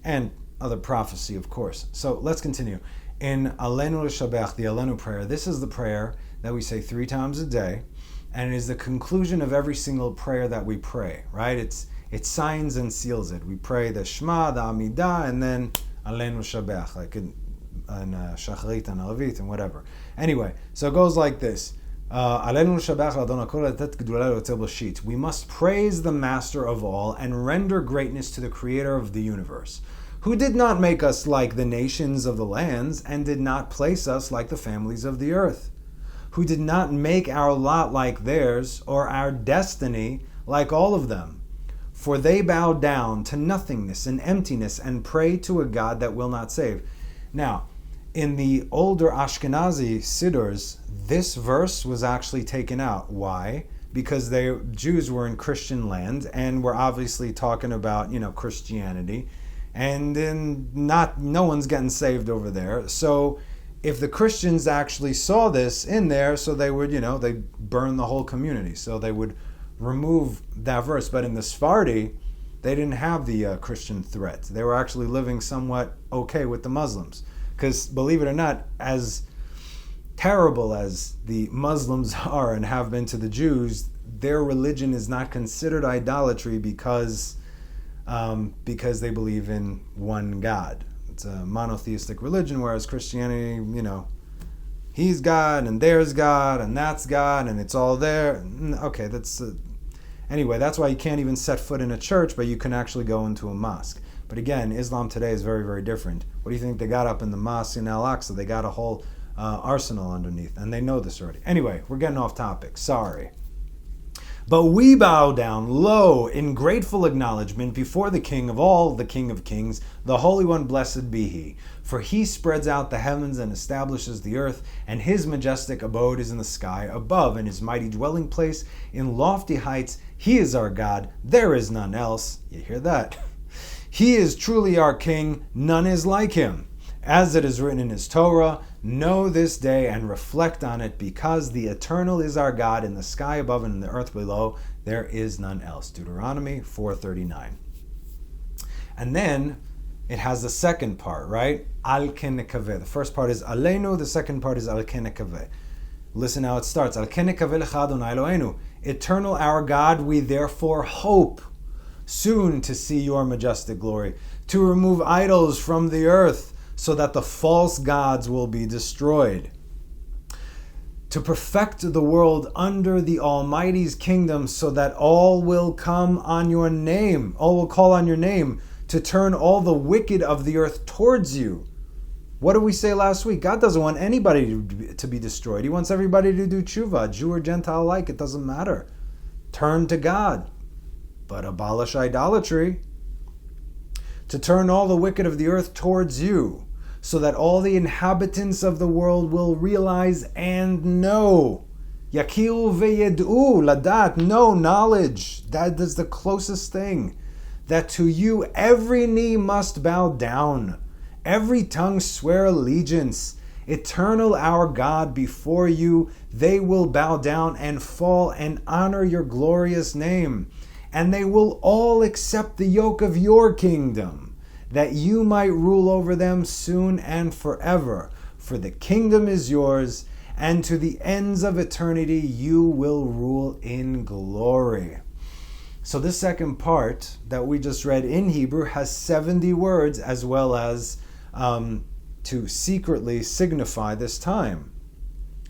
Speaker 1: and other prophecy, of course. So let's continue. In Aleinu l'shabach, the Aleinu prayer, this is the prayer that we say 3 times a day, and it is the conclusion of every single prayer that we pray, right? It signs and seals it. We pray the Shema, the Amidah, and then Aleinu l'shabach, like in Shacharit and Alavit and whatever. Anyway, so it goes like this. Aleinu l'shabach l'Adon HaKol letet gedula l'yotzei b'shit. We must praise the Master of all and render greatness to the Creator of the universe, who did not make us like the nations of the lands and did not place us like the families of the earth, who did not make our lot like theirs or our destiny like all of them. For they bow down to nothingness and emptiness and pray to a God that will not save. Now, in the older Ashkenazi Siddurs, this verse was actually taken out. Why? Because Jews were in Christian land and were obviously talking about, Christianity. And then no one's getting saved over there. So if the Christians actually saw this in there, so they would, they burn the whole community. So they would remove that verse. But in the Sephardi, they didn't have the Christian threat. They were actually living somewhat okay with the Muslims. Because believe it or not, as terrible as the Muslims are and have been to the Jews, their religion is not considered idolatry because they believe in one God. It's a monotheistic religion, whereas Christianity, he's God and there's God and that's God and it's all there. Okay, anyway, that's why you can't even set foot in a church, but you can actually go into a mosque. But again, Islam today is very, very different. What do you think they got up in the mosque in Al-Aqsa? They got a whole arsenal underneath, and they know this already. Anyway, we're getting off topic. Sorry. But we bow down low in grateful acknowledgement before the King of all, the King of kings, the Holy One, blessed be He. For He spreads out the heavens and establishes the earth, and His majestic abode is in the sky above, and His mighty dwelling place in lofty heights. He is our God, there is none else. You hear that? He is truly our King, none is like Him. As it is written in His Torah, know this day and reflect on it, because the Eternal is our God, in the sky above and in the earth below, there is none else. Deuteronomy 4:39. And then it has the second part, right? Al ken nekaveh. The first part is Aleinu, the second part is Al ken nekaveh. Listen how it starts. Al ken nekaveh lecha Adonai Eloheinu. Eternal our God, we therefore hope soon to see your majestic glory, to remove idols from the earth, so that the false gods will be destroyed, to perfect the world under the Almighty's kingdom, so that all will come on your name, all will call on your name, to turn all the wicked of the earth towards you. What did we say last week? God doesn't want anybody to be destroyed. He wants everybody to do tshuva, Jew or Gentile alike, it doesn't matter. Turn to God, but abolish idolatry. To turn all the wicked of the earth towards you, so that all the inhabitants of the world will realize and know. Yakiru ve'yed'u, ladat, know, knowledge. That is the closest thing. That to you every knee must bow down, every tongue swear allegiance. Eternal our God, before you they will bow down and fall and honor your glorious name. And they will all accept the yoke of your kingdom, that you might rule over them soon and forever. For the kingdom is yours, and to the ends of eternity you will rule in glory. So this second part that we just read in Hebrew has 70 words, as well as to secretly signify this time.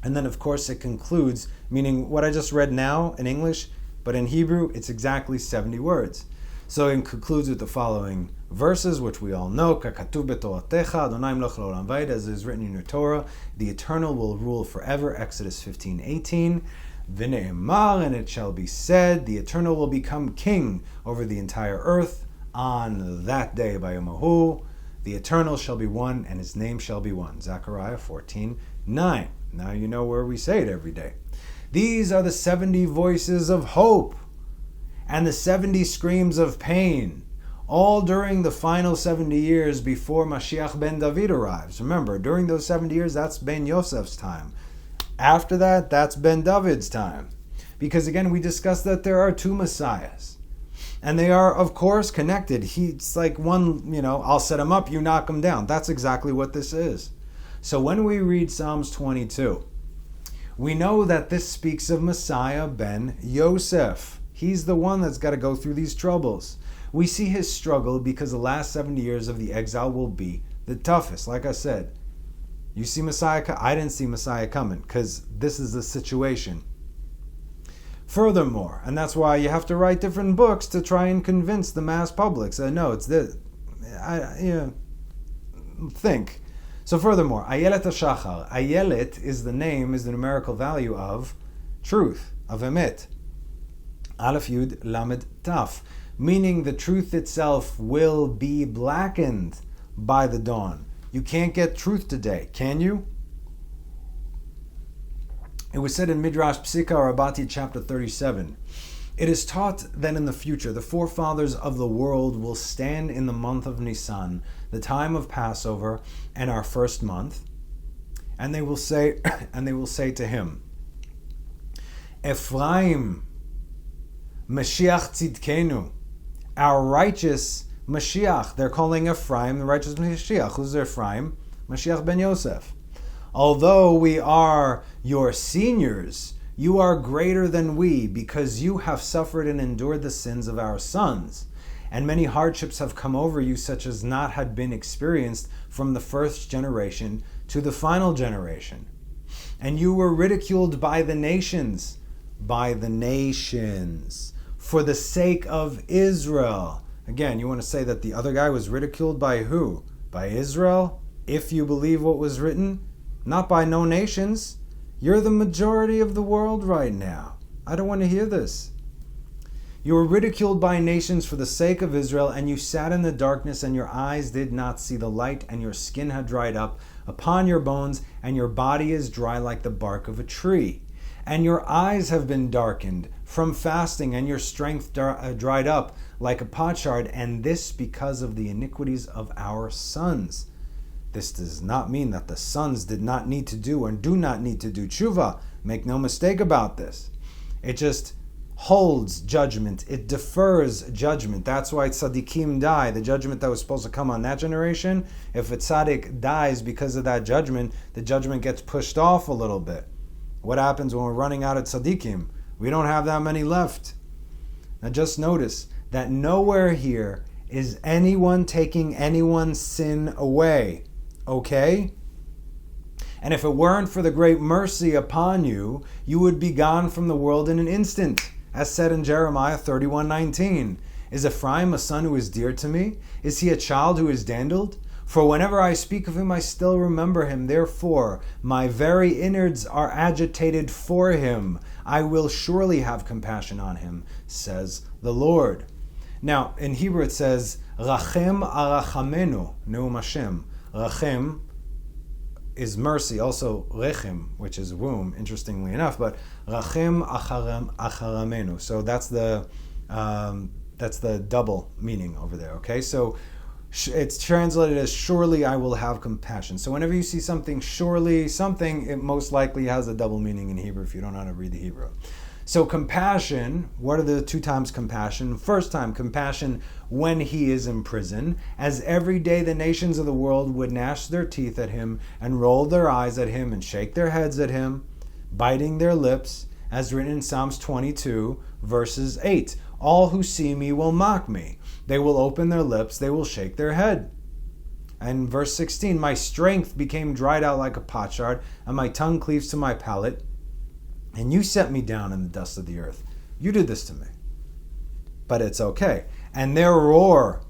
Speaker 1: And then of course it concludes, meaning what I just read now in English, but in Hebrew it's exactly 70 words. So it concludes with the following verses, which we all know: "Kakatuv b'toratecha, Adonai melech le'olam va'ed," as is written in your Torah, the Eternal will rule forever. Exodus 15:18. V'ne'emar, and it shall be said, the Eternal will become king over the entire earth on that day, by Yom Hahu. The Eternal shall be one, and his name shall be one. Zechariah 14:9. Now you know where we say it every day. These are the 70 voices of hope and the 70 screams of pain, all during the final 70 years before Mashiach ben David arrives. Remember, during those 70 years, that's Ben Yosef's time. After that, that's Ben David's time. Because again, we discussed that there are two Messiahs. And they are, of course, connected. It's like one, I'll set him up, you knock him down. That's exactly what this is. So when we read Psalms 22, we know that this speaks of Messiah ben Yosef. He's the one that's got to go through these troubles. We see his struggle because the last 70 years of the exile will be the toughest. Like I said, you see Messiah, I didn't see Messiah coming because this is the situation. Furthermore, and that's why you have to write different books to try and convince the mass public. So no, it's this. Think. So furthermore, Ayelet HaShachar. Ayelet is the numerical value of truth, of emet. Aleph Yud Lamed Taf. Meaning the truth itself will be blackened by the dawn. You can't get truth today, can you? It was said in Midrash Psika Rabati chapter 37, it is taught that in the future the forefathers of the world will stand in the month of Nisan, the time of Passover and our first month, and they will say to him, Ephraim, Mashiach Tzidkenu, our righteous Mashiach. They're calling Ephraim the righteous Mashiach. Who's Ephraim? Mashiach ben Yosef. Although we are your seniors, you are greater than we, because you have suffered and endured the sins of our sons. And many hardships have come over you, such as not had been experienced from the first generation to the final generation. And you were ridiculed by the nations, for the sake of Israel. Again, you want to say that the other guy was ridiculed by who? By Israel? If you believe what was written? Not by no nations. You're the majority of the world right now. I don't want to hear this. You were ridiculed by nations for the sake of Israel, and you sat in the darkness, and your eyes did not see the light, and your skin had dried up upon your bones, and your body is dry like the bark of a tree. And your eyes have been darkened from fasting, and your strength dried up like a potsherd, and this because of the iniquities of our sons. This does not mean that the sons did not need to do and do not need to do tshuva. Make no mistake about this. It just holds judgment. It defers judgment. That's why tzaddikim die. The judgment that was supposed to come on that generation, if a tzaddik dies because of that judgment, the judgment gets pushed off a little bit. What happens when we're running out of tzaddikim? We don't have that many left. Now just notice that nowhere here is anyone taking anyone's sin away. Okay? And if it weren't for the great mercy upon you, you would be gone from the world in an instant, as said in Jeremiah 31:19. Is Ephraim a son who is dear to me? Is he a child who is dandled? For whenever I speak of him, I still remember him. Therefore, my very innards are agitated for him. I will surely have compassion on him, says the Lord. Now, in Hebrew it says, Rachem arachamenu, Neum Hashem. Rachem is mercy, also rechem, which is womb, interestingly enough, but Rachem acharamenu. So that's the double meaning over there, okay? So it's translated as surely I will have compassion. So whenever you see something surely something, it most likely has a double meaning in Hebrew if you don't know how to read the Hebrew. So compassion, what are the two times compassion? First time, compassion when he is in prison, as every day the nations of the world would gnash their teeth at him and roll their eyes at him and shake their heads at him, biting their lips, as written in Psalms 22, verses 8. All who see me will mock me. They will open their lips, they will shake their head. And verse 16, my strength became dried out like a potsherd, and my tongue cleaves to my palate. And you set me down in the dust of the earth. You did this to me. But it's okay. And they roar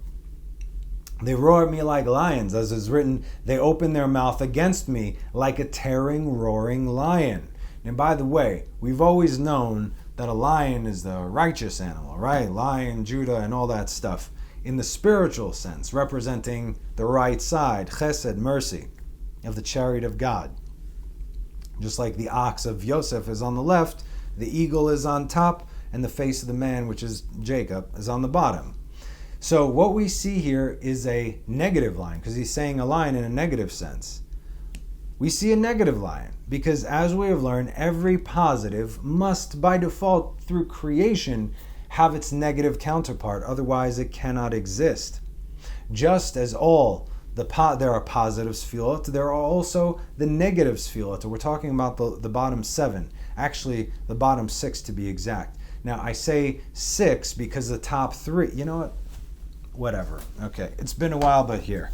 Speaker 1: at me like lions. As is written, they open their mouth against me like a tearing, roaring lion. And by the way, we've always known that a lion is the righteous animal, right? Lion, Judah, and all that stuff. in the spiritual sense, representing the right side, chesed, mercy, of the chariot of God. Just like the ox of Yosef is on the left, the eagle is on top, and the face of the man, which is Jacob, is on the bottom. So what we see here is a negative line, because he's saying a line in a negative sense. We see a negative line, because as we have learned, every positive must, by default, through creation, have its negative counterpart, otherwise it cannot exist. Just as there are positive sfilot, there are also the negative sfilot. We're talking about the bottom 7, actually the bottom 6 to be exact. Now I say 6 because the top 3, you know what? Whatever. Okay, it's been a while, but here.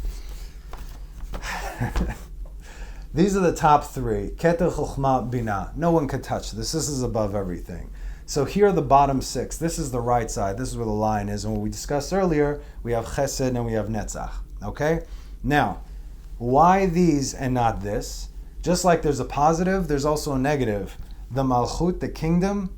Speaker 1: These are the top 3. Keter, Chochmah, Binah. No one can touch this. This is above everything. So here are the bottom 6. This is the right side. This is where the line is. And what we discussed earlier, we have Chesed and we have Netzach. Okay? Now, why these and not this? Just like there's a positive, there's also a negative. The Malchut, the kingdom,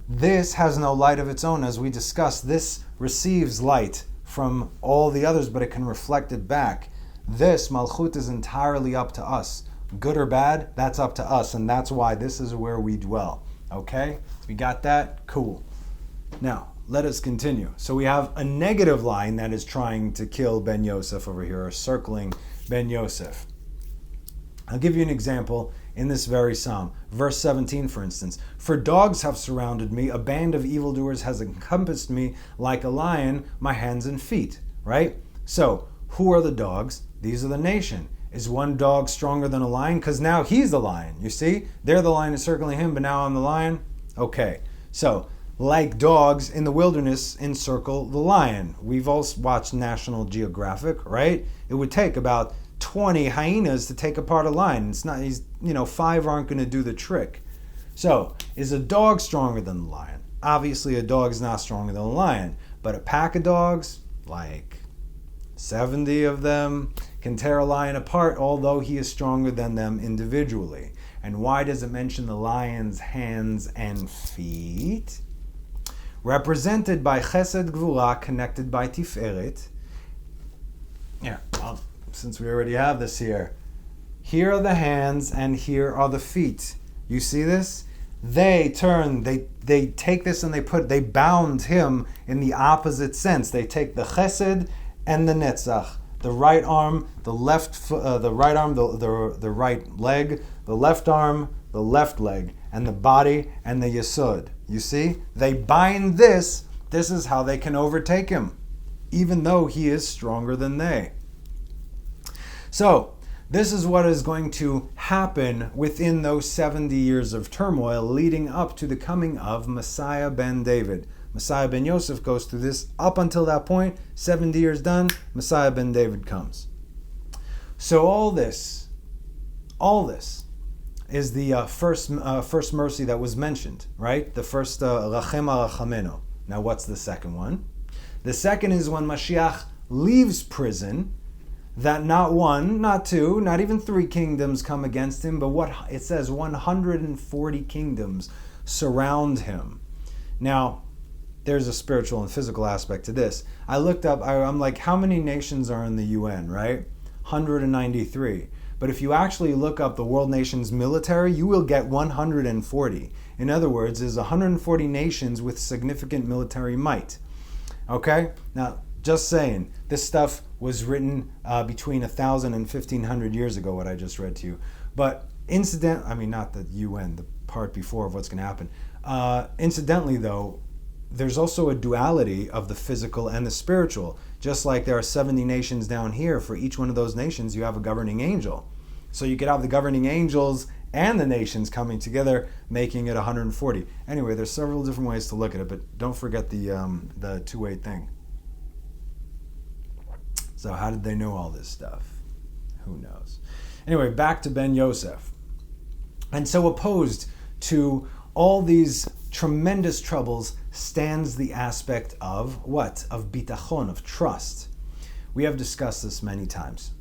Speaker 1: this has no light of its own. As we discussed, this receives light from all the others, but it can reflect it back. This Malchut is entirely up to us. Good or bad, that's up to us. And that's why this is where we dwell. Okay? We got that? Cool. Now, let us continue. So we have a negative line that is trying to kill Ben Yosef over here, or circling Ben Yosef. I'll give you an example in this very psalm. Verse 17, for instance. For dogs have surrounded me, a band of evildoers has encompassed me like a lion, my hands and feet. Right? So, who are the dogs? These are the nation. Is one dog stronger than a lion? Because now he's the lion. You see? They're the lion encircling him, but now I'm the lion. Okay. So, like dogs in the wilderness encircle the lion. We've all watched National Geographic, right? It would take about 20 hyenas to take apart a lion. It's not, 5 aren't going to do the trick. So, is a dog stronger than the lion? Obviously, a dog is not stronger than a lion. But a pack of dogs, like 70 of them, can tear a lion apart, although he is stronger than them individually. And why does it mention the lion's hands and feet? Represented by Chesed Gvura, connected by Tiferet. Yeah, since we already have this here. Here are the hands and here are the feet. You see this? They take this and they bound him in the opposite sense. They take the Chesed and the Netzach. The right arm, the left the right arm, the right leg, the left arm, the left leg, and the body and the Yesod. You see? They bind this. This is how they can overtake him, even though he is stronger than they. So, this is what is going to happen within those 70 years of turmoil leading up to the coming of Messiah ben David. Messiah ben Yosef goes through this up until that point. 70 years done, Messiah ben David comes. So all this is the first mercy that was mentioned, right? The first Rachem Arachameno. Now what's the second one? The second is when Mashiach leaves prison, that not one, not two, not even 3 kingdoms come against him, but what it says 140 kingdoms surround him. Now, there's a spiritual and physical aspect to this. I looked up, I'm like, how many nations are in the UN, right? 193. But if you actually look up the world nations military, you will get 140. In other words, there's 140 nations with significant military might. Okay? Now, just saying, this stuff was written between 1,000 and 1,500 years ago, what I just read to you. But not the UN, the part before of what's going to happen. Incidentally, though, there's also a duality of the physical and the spiritual. Just like there are 70 nations down here, for each one of those nations you have a governing angel. So you could have the governing angels and the nations coming together, making it 140. Anyway, there's several different ways to look at it, but don't forget the two-way thing. So how did they know all this stuff? Who knows? Anyway, back to Ben Yosef. And so opposed to all these tremendous troubles stands the aspect of what? Of bitachon, of trust. We have discussed this many times.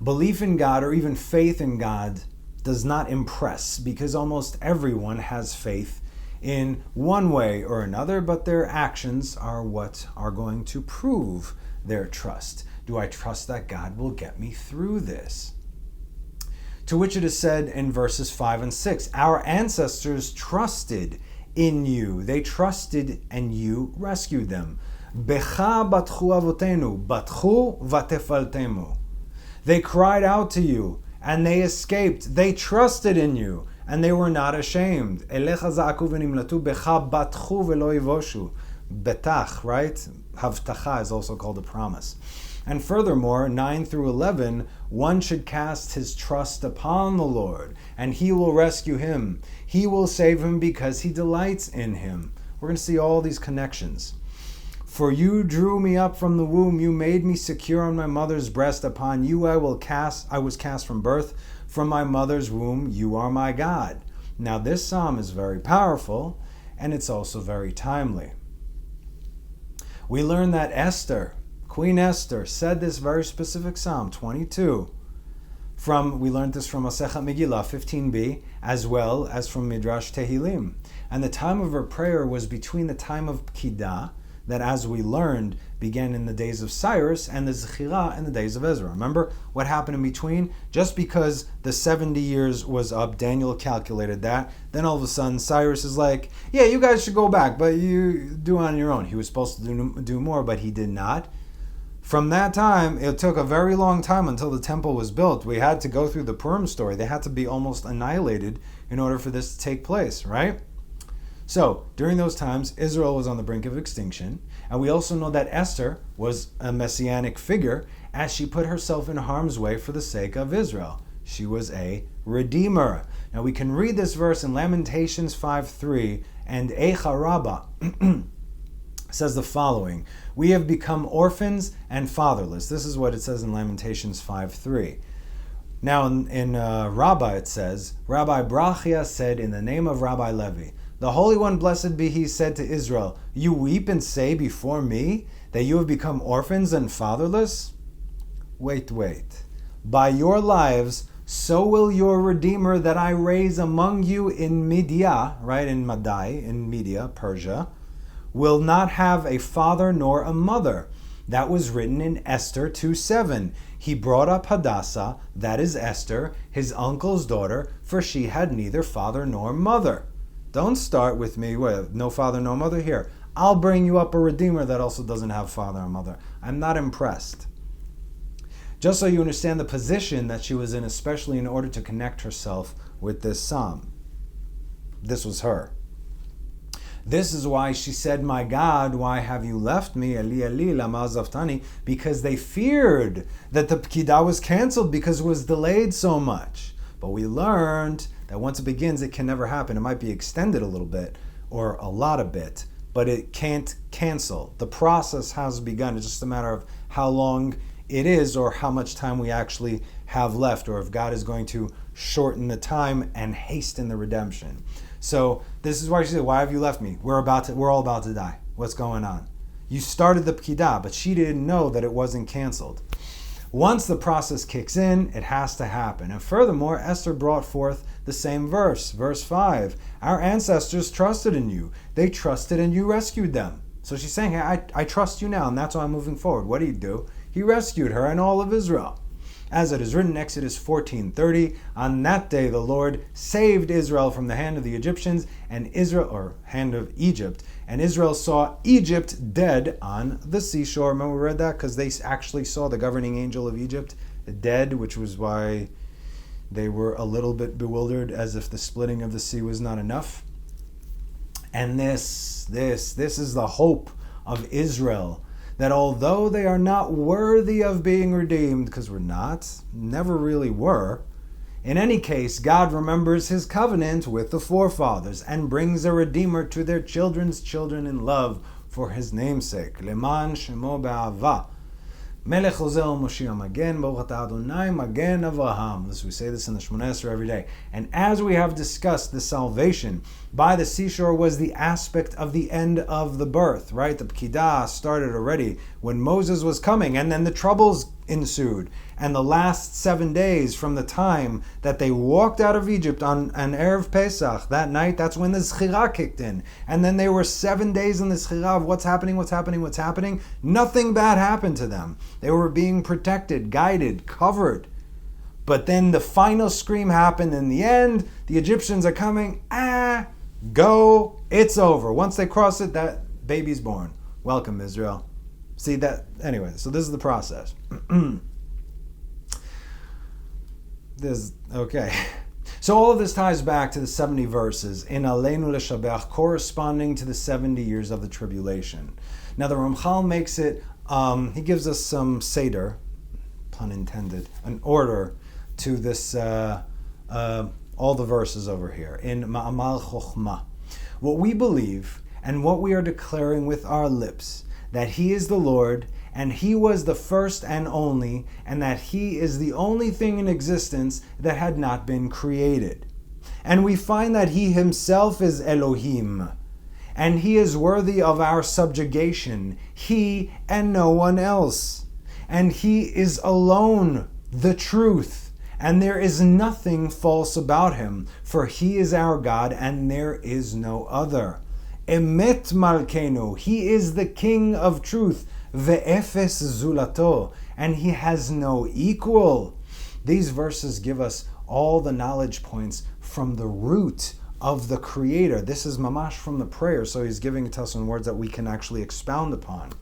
Speaker 1: Belief in God, or even faith in God, does not impress, because almost everyone has faith in one way or another, but their actions are what are going to prove their trust. Do I trust that God will get me through this? To which it is said in verses 5 and 6, our ancestors trusted in you. They trusted and you rescued them. Becha batchu avotenu, batchu vatefaltemu. They cried out to you and they escaped. They trusted in you and they were not ashamed. Elecha za'aku v'nimlatu becha batchu v'lo yivoshu. Betach, right? Havtacha is also called a promise. And furthermore, 9 through 11, one should cast his trust upon the Lord, and he will rescue him. He will save him because he delights in him. We're going to see all these connections. For you drew me up from the womb, you made me secure on my mother's breast. Upon you I was cast from birth. From my mother's womb, you are my God. Now this psalm is very powerful, and it's also very timely. We learn that Esther, Queen Esther, said this very specific Psalm 22. We learned this from Masechet Megillah 15b, as well as from Midrash Tehillim. And the time of her prayer was between the time of Pkidah, that as we learned, began in the days of Cyrus, and the Zechirah in the days of Ezra. Remember what happened in between? Just because the 70 years was up, Daniel calculated that, then all of a sudden Cyrus is like, yeah, you guys should go back, but you do on your own. He was supposed to do more, but he did not. From that time, it took a very long time until the temple was built. We had to go through the Purim story. They had to be almost annihilated in order for this to take place, right? So, during those times, Israel was on the brink of extinction. And we also know that Esther was a messianic figure as she put herself in harm's way for the sake of Israel. She was a redeemer. Now, we can read this verse in Lamentations 5:3, and Eicha Rabbah says the following: we have become orphans and fatherless. This is what it says in Lamentations 5:3. Now in Rabbah it says, Rabbi Brachia said, in the name of Rabbi Levi, the Holy One, blessed be he, said to Israel, you weep and say before me that you have become orphans and fatherless? Wait. By your lives, so will your Redeemer that I raise among you in Media, right, in Madai, in Media, Persia, will not have a father nor a mother. That was written in Esther 2:7. He brought up Hadassah, that is Esther, his uncle's daughter, for she had neither father nor mother. Don't start with me with no father, no mother. Here, I'll bring you up a redeemer that also doesn't have father or mother. I'm not impressed. Just so you understand the position that she was in, especially in order to connect herself with this psalm. This was her. This is why she said, my God, why have you left me? Eli, Eli, lama zavtani? Because they feared that the Pkidah was canceled because it was delayed so much. But we learned that once it begins, it can never happen. It might be extended a little bit or a lot a bit, but it can't cancel. The process has begun. It's just a matter of how long it is or how much time we actually have left, or if God is going to shorten the time and hasten the redemption. So this is why she said, why have you left me? We're all about to die. What's going on? You started the Pkidah, but she didn't know that it wasn't canceled. Once the process kicks in, it has to happen. And furthermore, Esther brought forth the same verse, verse 5. Our ancestors trusted in you. They trusted and you rescued them. So she's saying, hey, I trust you now, and that's why I'm moving forward. What did he do? He rescued her and all of Israel. As it is written in Exodus 14:30, on that day the Lord saved Israel from the hand of the Egyptians and hand of Egypt. And Israel saw Egypt dead on the seashore. Remember we read that? Because they actually saw the governing angel of Egypt dead, which was why they were a little bit bewildered, as if the splitting of the sea was not enough. And this is the hope of Israel, that although they are not worthy of being redeemed, because we're not, never really were, in any case, God remembers his covenant with the forefathers and brings a redeemer to their children's children in love for his namesake. Leman shemo be'ava. Melech Ozel Moshiach Magen, Baruch Atah Adonai Magen Avraham. We say this in the Shmoneh Esrei every day. And as we have discussed, the salvation by the seashore was the aspect of the end of the birth, right? The Pkidah started already when Moses was coming, and then the troubles ensued. And the last 7 days from the time that they walked out of Egypt on an Erev Pesach, that night, that's when the Zechira kicked in. And then they were 7 days in the Zechira of what's happening. Nothing bad happened to them. They were being protected, guided, covered. But then the final scream happened in the end. The Egyptians are coming. Go. It's over. Once they cross it, that baby's born. Welcome, Israel. See that? Anyway, so this is the process. Okay. So all of this ties back to the 70 verses in Aleinu L'Shabach, corresponding to the 70 years of the tribulation. Now the Ramchal makes it, he gives us some seder, pun intended, an order to this, all the verses over here, in Ma'amal Chochmah. What we believe and what we are declaring with our lips, that He is the Lord, and He was the first and only, and that He is the only thing in existence that had not been created. And we find that He Himself is Elohim, and He is worthy of our subjugation, He and no one else. And He is alone the truth, and there is nothing false about Him, for He is our God, and there is no other. Emet Malkeinu, He is the King of truth, ve'efes zulato, and He has no equal. These verses give us all the knowledge points from the root of the Creator. This is mamash from the prayer, so he's giving it to us in words that we can actually expound upon.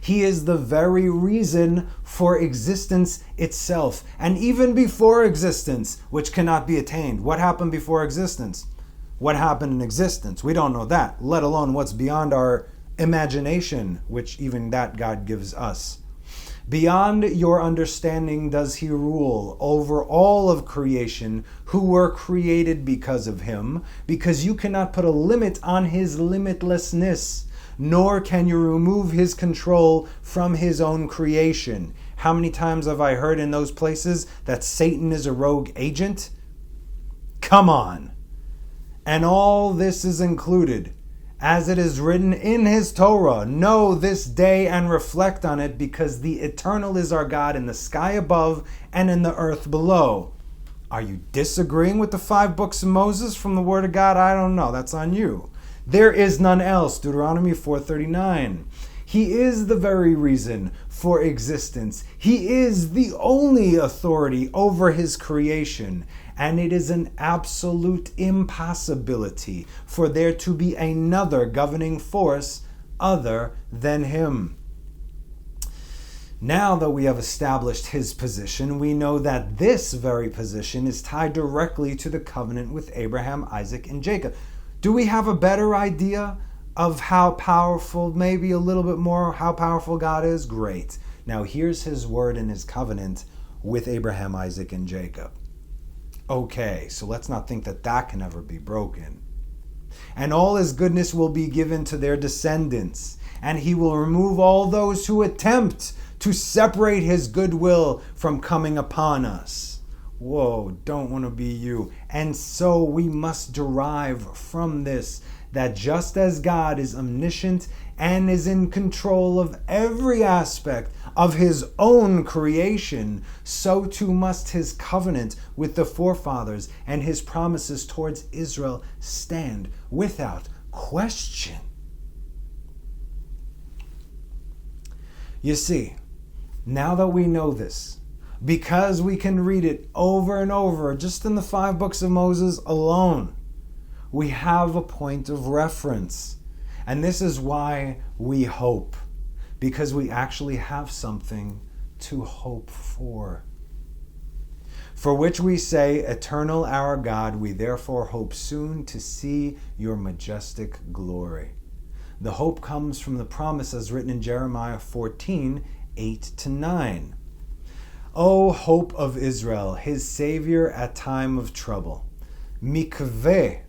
Speaker 1: He is the very reason for existence itself, and even before existence, which cannot be attained. What happened before existence? What happened in existence? We don't know that, let alone what's beyond our imagination, which even that God gives us. Beyond your understanding does He rule over all of creation, who were created because of Him, because you cannot put a limit on His limitlessness, nor can you remove His control from His own creation. How many times have I heard in those places that Satan is a rogue agent? Come on. And all this is included, as it is written in His Torah. Know this day and reflect on it, because the eternal is our God in the sky above and in the earth below. Are you disagreeing with the 5 books of Moses from the Word of God? I don't know. That's on you. There is none else. Deuteronomy 4:39. He is the very reason for existence. He is the only authority over His creation. And it is an absolute impossibility for there to be another governing force other than Him. Now that we have established His position, we know that this very position is tied directly to the covenant with Abraham, Isaac, and Jacob. Do we have a better idea of how powerful, maybe a little bit more, how powerful God is? Great. Now here's His word and His covenant with Abraham, Isaac, and Jacob. Okay, so let's not think that that can ever be broken. And all His goodness will be given to their descendants, and He will remove all those who attempt to separate His goodwill from coming upon us. Whoa, don't want to be you. And so we must derive from this that just as God is omniscient and is in control of every aspect of His own creation, so too must His covenant with the forefathers and His promises towards Israel stand without question. You see, now that we know this, because we can read it over and over just in the 5 books of Moses alone, we have a point of reference. And this is why we hope, because we actually have something to hope for. For which we say, Eternal our God, we therefore hope soon to see your majestic glory. The hope comes from the promise as written in Jeremiah 14, 8-9. O hope of Israel, His Savior at time of trouble. Mikveh,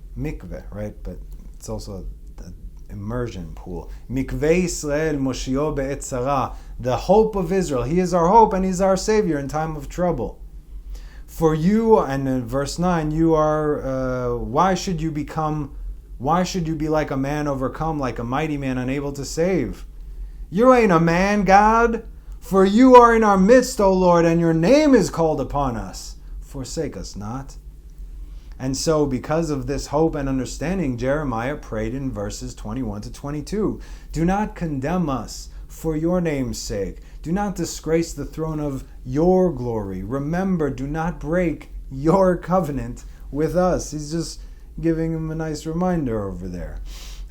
Speaker 1: right? But it's also the immersion pool. Mikveh Israel Moshio be'et tzara. The hope of Israel. He is our hope and He's our Savior in time of trouble. For you, and in verse 9, you are, why should you be like a man overcome, like a mighty man unable to save? You ain't a man, God. For you are in our midst, O Lord, and your name is called upon us. Forsake us not. And so, because of this hope and understanding, Jeremiah prayed in verses 21 to 22. Do not condemn us for your name's sake. Do not disgrace the throne of your glory. Remember, do not break your covenant with us. He's just giving him a nice reminder over there.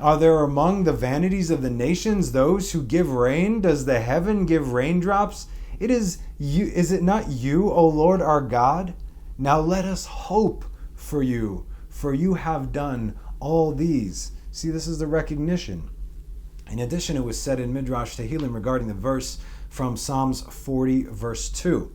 Speaker 1: Are there among the vanities of the nations those who give rain? Does the heaven give raindrops? Is it not you, O Lord our God? Now let us hope for you, for you have done all these. See, this is the recognition. In addition, it was said in Midrash Tehillim regarding the verse from Psalms 40, verse 2.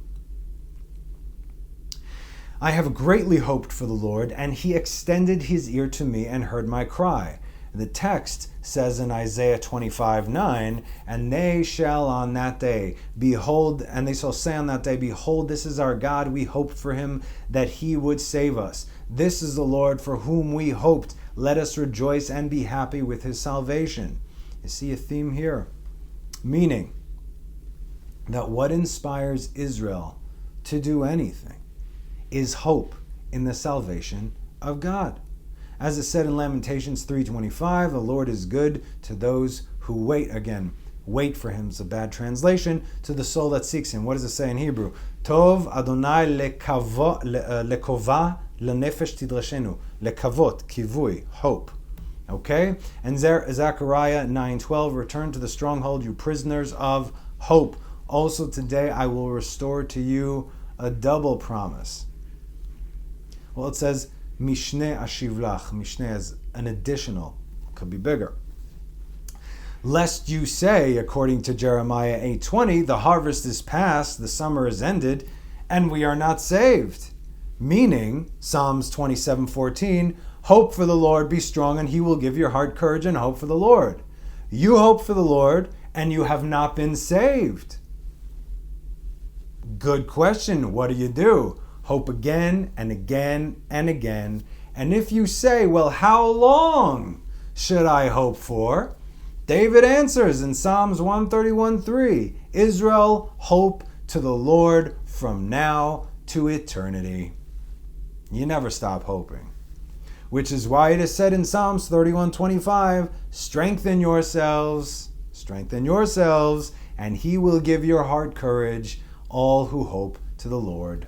Speaker 1: I have greatly hoped for the Lord, and he extended his ear to me and heard my cry. The text says in Isaiah 25:9, and they shall on that day behold, and they shall say on that day, behold, this is our God, we hoped for him that he would save us. This is the Lord for whom we hoped. Let us rejoice and be happy with his salvation. You see a theme here, meaning that what inspires Israel to do anything is hope in the salvation of God. As it said in Lamentations 3:25, the Lord is good to those who wait. Again, wait for him is a bad translation. To the soul that seeks him. What does it say in Hebrew? Tov Adonai lekova lenefesh tidrashenu. Lekavot, kivui, hope. Okay? And Zechariah 9:12, return to the stronghold, you prisoners of hope. Also today I will restore to you a double promise. Well, it says, Mishneh ashivlach. Mishneh is an additional, could be bigger. Lest you say, according to Jeremiah 8:20, the harvest is past, the summer is ended, and we are not saved. Meaning, Psalms 27:14, hope for the Lord, be strong, and he will give your heart courage and hope for the Lord. You hope for the Lord, and you have not been saved. Good question. What do? Hope again and again and again. And if you say, well, how long should I hope for? David answers in Psalms 131:3, Israel, hope to the Lord from now to eternity. You never stop hoping. Which is why it is said in Psalms 31:25, strengthen yourselves, and he will give your heart courage, all who hope to the Lord.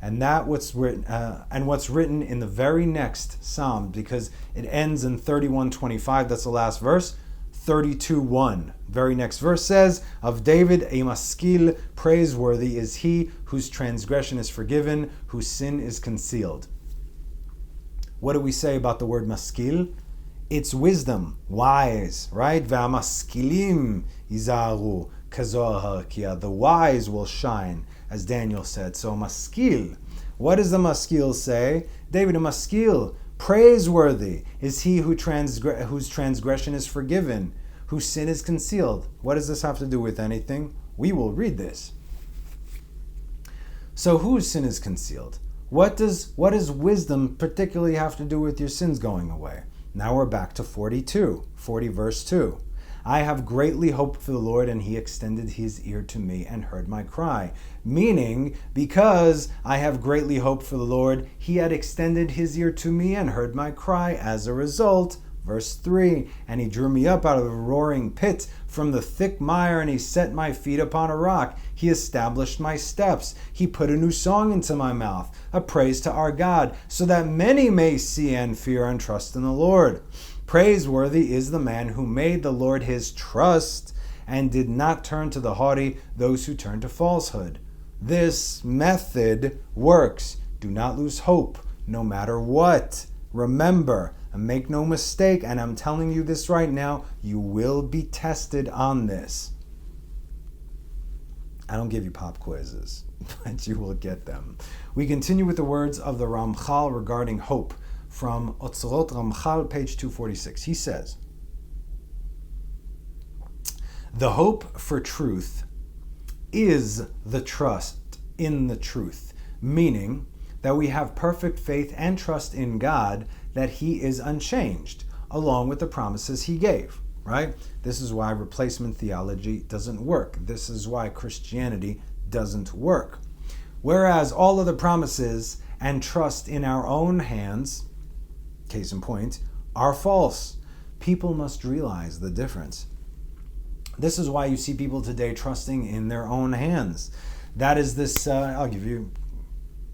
Speaker 1: And what's written in the very next psalm, because it ends in 31:25. That's the last verse. 32:1. Very next verse says, of David, a maskil, praiseworthy is he whose transgression is forgiven, whose sin is concealed. What do we say about the word maskil? It's wisdom, wise, right? V'amaskilim yizaru kazohar harakia. The wise will shine, as Daniel said. So maskil. What does the maskil say? David, a maskil, praiseworthy is he whose transgression is forgiven, whose sin is concealed. What does this have to do with anything? We will read this. So whose sin is concealed? What does wisdom particularly have to do with your sins going away? Now we're back to 40 verse 2. I have greatly hoped for the Lord, and he extended his ear to me and heard my cry. Meaning, because I have greatly hoped for the Lord, he had extended his ear to me and heard my cry. As a result, verse 3, and he drew me up out of the roaring pit from the thick mire, and he set my feet upon a rock. He established my steps. He put a new song into my mouth, a praise to our God, so that many may see and fear and trust in the Lord. Praiseworthy is the man who made the Lord his trust and did not turn to the haughty, those who turn to falsehood. This method works. Do not lose hope, no matter what. Remember, and make no mistake, and I'm telling you this right now, you will be tested on this. I don't give you pop quizzes, but you will get them. We continue with the words of the Ramchal regarding hope. From Otzorot Ramchal, page 246. He says, the hope for truth is the trust in the truth, meaning that we have perfect faith and trust in God that he is unchanged, along with the promises he gave. right? This is why replacement theology doesn't work. This is why Christianity doesn't work. Whereas all other promises and trust in our own hands, case in point, are false. People must realize the difference. This is why you see people today trusting in their own hands. That is this, I'll give you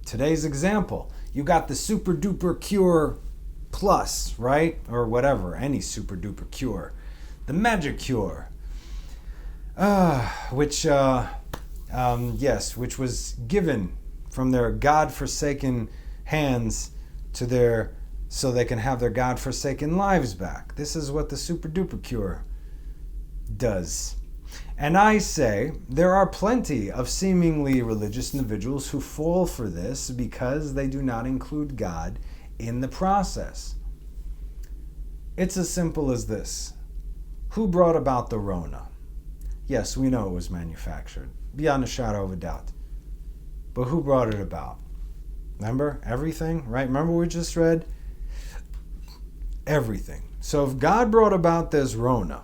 Speaker 1: today's example. You got the super duper cure plus, right? Or whatever, any super duper cure. The magic cure. Which was given from their God-forsaken hands to so they can have their God-forsaken lives back. This is what the super-duper cure does. And I say, there are plenty of seemingly religious individuals who fall for this because they do not include God in the process. It's as simple as this. Who brought about the Rona? Yes, we know it was manufactured, beyond a shadow of a doubt. But who brought it about? Remember? Everything, right? Remember what we just read? Everything. So if God brought about this Rona,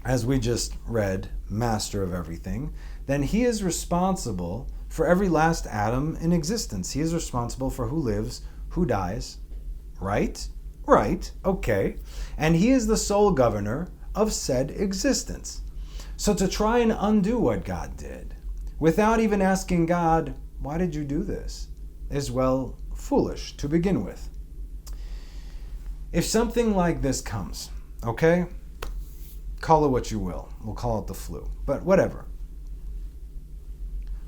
Speaker 1: as we just read, master of everything, then he is responsible for every last atom in existence. He is responsible for who lives, who dies, right? Right, okay. And he is the sole governor of said existence. So to try and undo what God did, without even asking God, why did you do this, is, well, foolish to begin with. If something like this comes, okay, call it what you will. We'll call it the flu, but whatever.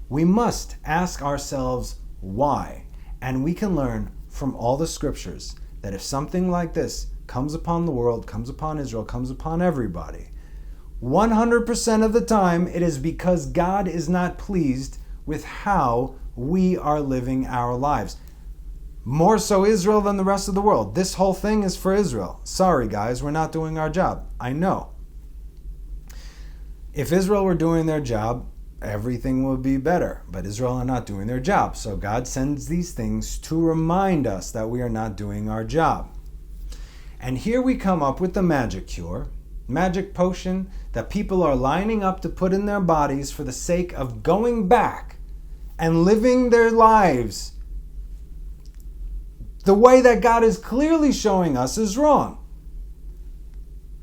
Speaker 1: We must ask ourselves why, and we can learn from all the scriptures that if something like this comes upon the world, comes upon Israel, comes upon everybody, 100% of the time it is because God is not pleased with how we are living our lives. More so Israel than the rest of the world. This whole thing is for Israel. Sorry guys, we're not doing our job. I know. If Israel were doing their job, everything would be better. But Israel are not doing their job. So God sends these things to remind us that we are not doing our job. And here we come up with the magic cure, magic potion that people are lining up to put in their bodies for the sake of going back and living their lives the way that God is clearly showing us is wrong.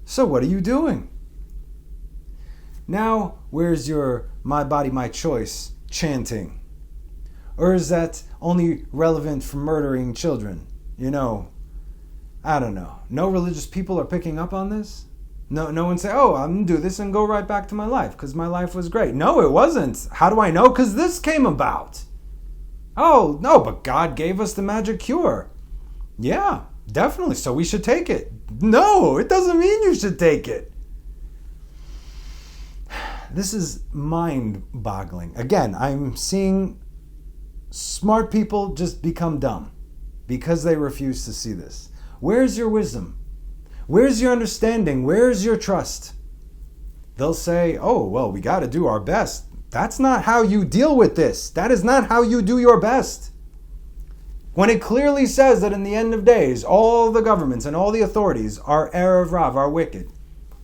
Speaker 1: So what are you doing? Now, where's your my body, my choice chanting? Or is that only relevant for murdering children? You know, I don't know. No religious people are picking up on this? No one say, oh, I'm going to do this and go right back to my life because my life was great. No, it wasn't. How do I know? Because this came about. Oh, no, but God gave us the magic cure. Yeah, definitely. So we should take it. No, it doesn't mean you should take it. This is mind-boggling. Again, I'm seeing smart people just become dumb because they refuse to see this. Where's your wisdom? Where's your understanding? Where's your trust? They'll say, oh, well, we got to do our best. That's not how you deal with this. That is not how you do your best. When it clearly says that in the end of days, all the governments and all the authorities are Erev Rav, are wicked.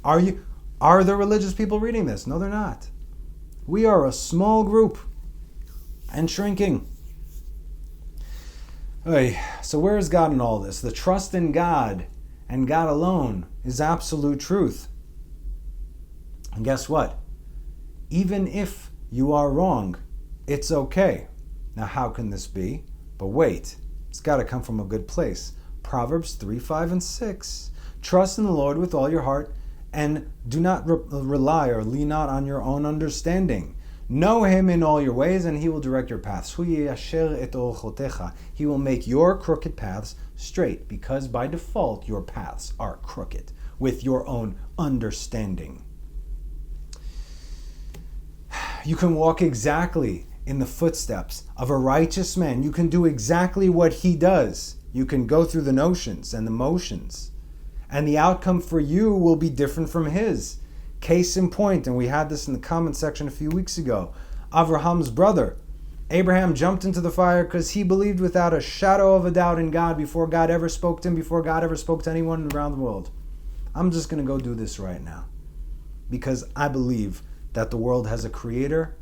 Speaker 1: Are the religious people reading this? No, they're not. We are a small group and shrinking. So where is God in all this? The trust in God and God alone is absolute truth. And guess what? Even if you are wrong, it's okay. Now, how can this be? But wait, it's got to come from a good place. Proverbs 3, 5, and 6. Trust in the Lord with all your heart and do not rely or lean not on your own understanding. Know him in all your ways and he will direct your paths. He will make your crooked paths straight because by default your paths are crooked with your own understanding. You can walk exactly in the footsteps of a righteous man. You can do exactly what he does. You can go through the notions and the motions. And the outcome for you will be different from his. Case in point, and we had this in the comment section a few weeks ago, Abraham's brother. Abraham jumped into the fire because he believed without a shadow of a doubt in God before God ever spoke to him, before God ever spoke to anyone around the world. I'm just going to go do this right now. Because I believe that the world has a creator,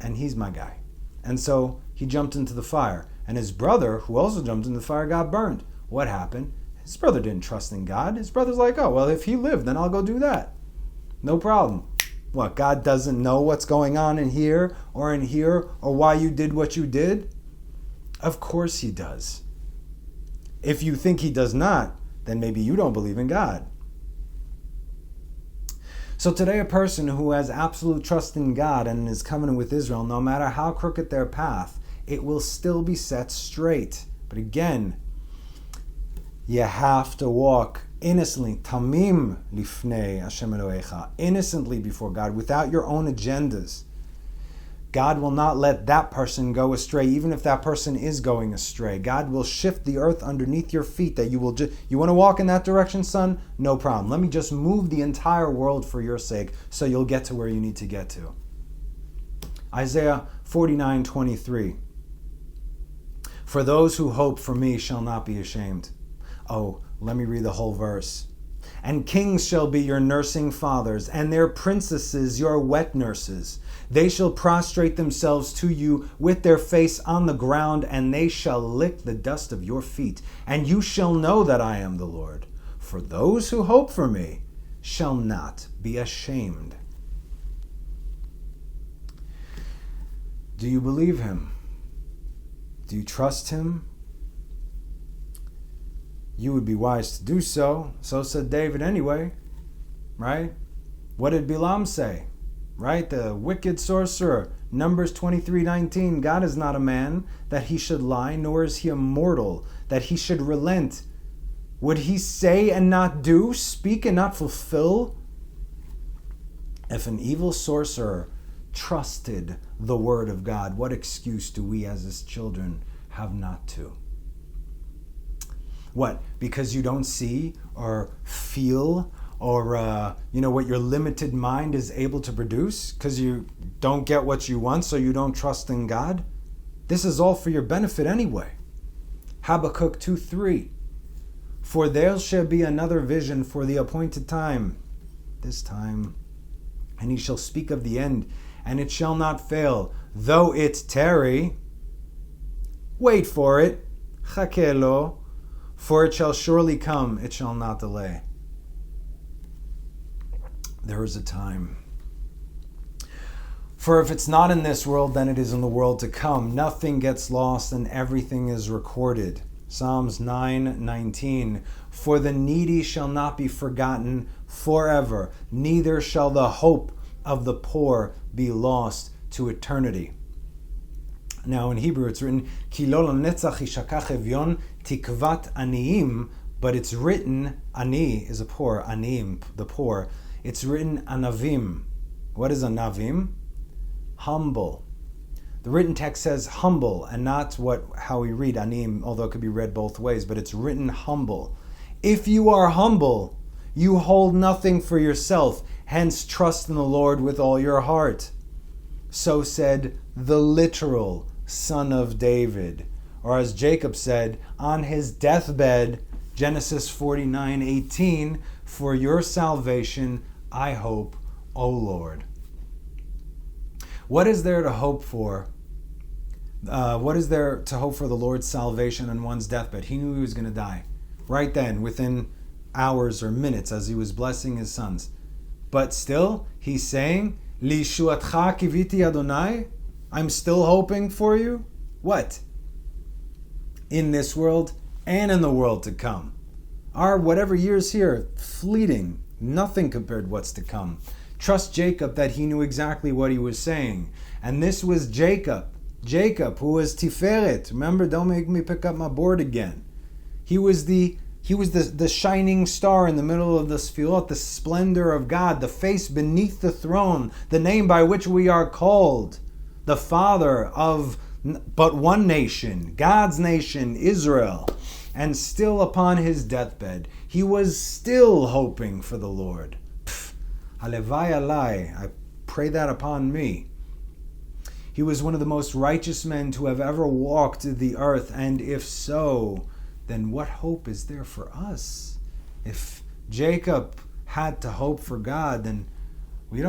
Speaker 1: and he's my guy. And so he jumped into the fire. And his brother, who also jumped into the fire, got burned. What happened? His brother didn't trust in God. His brother's like, oh, well, if he lived, then I'll go do that. No problem. What, God doesn't know what's going on in here, or why you did what you did? Of course he does. If you think he does not, then maybe you don't believe in God. So today, a person who has absolute trust in God and is covenant with Israel, no matter how crooked their path, it will still be set straight. But again, you have to walk innocently, tamim lifnei Hashem Elohecha, innocently before God, without your own agendas. God will not let that person go astray, even if that person is going astray. God will shift the earth underneath your feet. That you will you want to walk in that direction, son? No problem. Let me just move the entire world for your sake, so you'll get to where you need to get to. Isaiah 49:23. For those who hope for me shall not be ashamed. Oh, let me read the whole verse. And kings shall be your nursing fathers, and their princesses your wet nurses. They shall prostrate themselves to you with their face on the ground, and they shall lick the dust of your feet. And you shall know that I am the Lord. For those who hope for me shall not be ashamed. Do you believe him? Do you trust him? You would be wise to do so. So said David anyway, right? What did Bilam say? Right? The wicked sorcerer. Numbers 23:19. God is not a man that he should lie, nor is he a mortal that he should relent. Would he say and not do, speak and not fulfill? If an evil sorcerer trusted the word of God, what excuse do we as his children have not to? What? Because you don't see or feel or what your limited mind is able to produce? Because you don't get what you want, so you don't trust in God? This is all for your benefit anyway. Habakkuk 2:3. For there shall be another vision for the appointed time, this time, and he shall speak of the end, and it shall not fail. Though it tarry, wait for it, chakeh lo, for it shall surely come, it shall not delay. There is a time. For if it's not in this world, then it is in the world to come. Nothing gets lost and everything is recorded. Psalms 9:19. For the needy shall not be forgotten forever, neither shall the hope of the poor be lost to eternity. Now in Hebrew it's written, Ki lo lanetzach yishakach evyon tikvat aniyim, but it's written, ani is a poor, aniyim, the poor. It's written anavim. What is anavim? Humble. The written text says humble, and not how we read aniyim, although it could be read both ways, but it's written humble. If you are humble, you hold nothing for yourself, hence trust in the Lord with all your heart. So said the literal son of David. Or as Jacob said on his deathbed, Genesis 49:18, for your salvation I hope, O Lord. What is there to hope for? What is there to hope for the Lord's salvation on one's deathbed? He knew he was going to die. Right then, within hours or minutes, as he was blessing his sons. But still, he's saying, Lishuatcha kiviti Adonai, I'm still hoping for you. What? In this world and in the world to come. Our whatever years here, fleeting, nothing compared to what's to come. Trust Jacob that he knew exactly what he was saying. And this was Jacob, who was Tiferet. Remember, don't make me pick up my board again. He was the shining star in the middle of the Sfirot, the splendor of God, the face beneath the throne, the name by which we are called, the father of but one nation, God's nation, Israel. And still upon his deathbed, he was still hoping for the Lord. Halevai alai, I pray that upon me. He was one of the most righteous men to have ever walked the earth, and if so, then what hope is there for us? If Jacob had to hope for God, then we're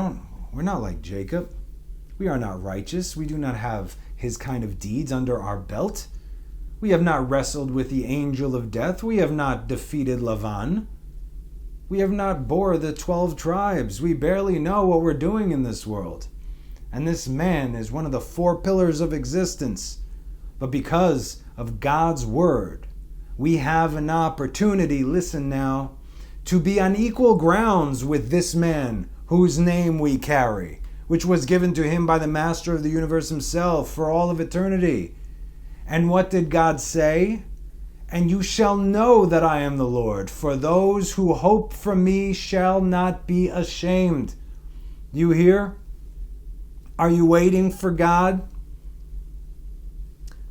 Speaker 1: not like Jacob. We are not righteous. We do not have his kind of deeds under our belt. We have not wrestled with the angel of death. We have not defeated Lavan. We have not bore the 12 tribes. We barely know what we're doing in this world. And this man is one of the 4 pillars of existence. But because of God's word, we have an opportunity, listen now, to be on equal grounds with this man whose name we carry, which was given to him by the Master of the universe himself for all of eternity. And what did God say? And you shall know that I am the Lord, for those who hope from me shall not be ashamed. You hear? Are you waiting for God?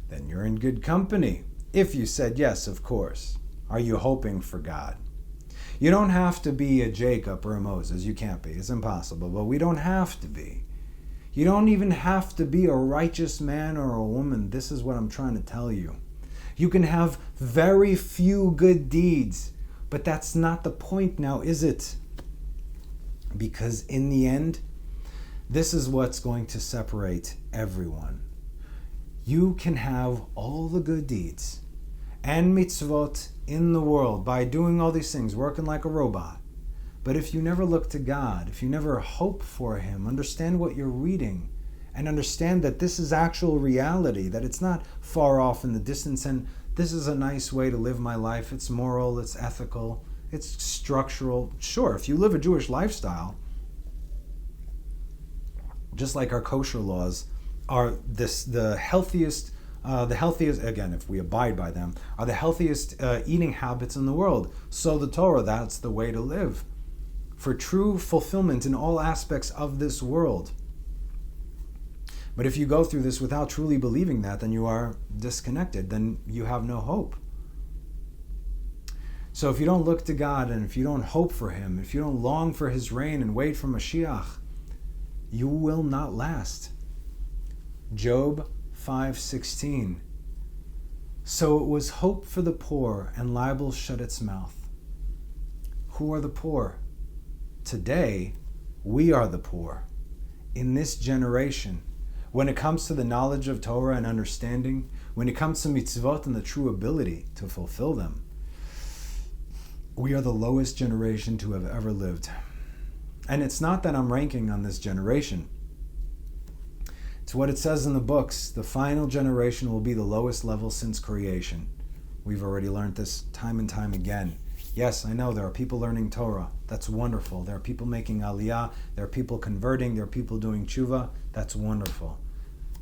Speaker 1: Then you're in good company. If you said yes, of course. Are you hoping for God? You don't have to be a Jacob or a Moses. You can't be. It's impossible. But we don't have to be. You don't even have to be a righteous man or a woman. This is what I'm trying to tell you. You can have very few good deeds. But that's not the point now, is it? Because in the end, this is what's going to separate everyone. You can have all the good deeds and mitzvot in the world by doing all these things, working like a robot. But if you never look to God, if you never hope for him, understand what you're reading, and understand that this is actual reality, that it's not far off in the distance, and this is a nice way to live my life. It's moral, it's ethical, it's structural. Sure, if you live a Jewish lifestyle, just like our kosher laws are the healthiest, again, if we abide by them, are the healthiest eating habits in the world. So the Torah, that's the way to live for true fulfillment in all aspects of this world. But if you go through this without truly believing that, then you are disconnected. Then you have no hope. So if you don't look to God, and if you don't hope for him, if you don't long for his reign and wait for Mashiach, you will not last. Job 5:16. So it was hope for the poor, and libel shut its mouth. Who are the poor? Today, we are the poor. In this generation, when it comes to the knowledge of Torah and understanding, when it comes to mitzvot and the true ability to fulfill them, we are the lowest generation to have ever lived. And it's not that I'm ranking on this generation. It's what it says in the books. The final generation will be the lowest level since creation. We've already learned this time and time again. Yes, I know there are people learning Torah. That's wonderful. There are people making aliyah. There are people converting. There are people doing tshuva. That's wonderful.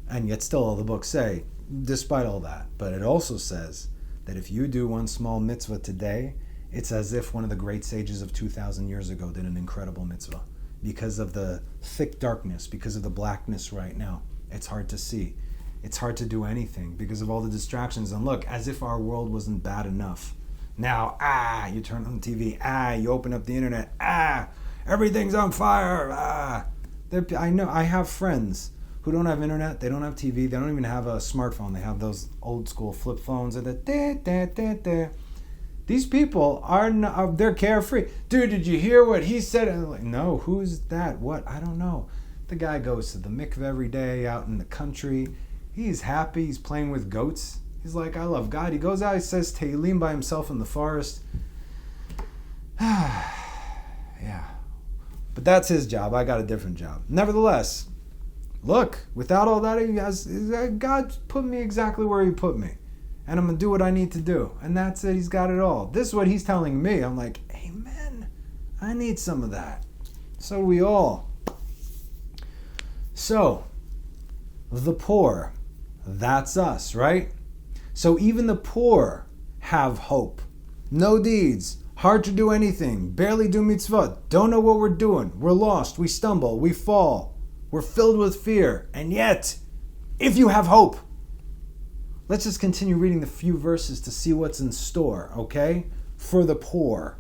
Speaker 1: And yet still all the books say, despite all that, but it also says that if you do one small mitzvah today, it's as if one of the great sages of 2,000 years ago did an incredible mitzvah. Because of the thick darkness, because of the blackness right now, it's hard to see. It's hard to do anything because of all the distractions. And look, as if our world wasn't bad enough. Now, you turn on the TV, you open up the internet, everything's on fire, I know, I have friends who don't have internet, they don't have TV, they don't even have a smartphone. They have those old school flip phones and These people they're carefree. Dude, did you hear what he said? And I'm like, no, who's that? What? I don't know. The guy goes to the mikveh every day out in the country. He's happy. He's playing with goats. He's like, I love God. He goes out, he says Tehillim by himself in the forest. Yeah. But that's his job. I got a different job. Nevertheless, look, without all that, God put me exactly where he put me. And I'm going to do what I need to do. And that's it. He's got it all. This is what he's telling me. I'm like, amen. I need some of that. So do we all. So, the poor, that's us, right? So even the poor have hope. No deeds. Hard to do anything. Barely do mitzvot. Don't know what we're doing. We're lost. We stumble. We fall. We're filled with fear. And yet, if you have hope, let's just continue reading the few verses to see what's in store, okay? For the poor.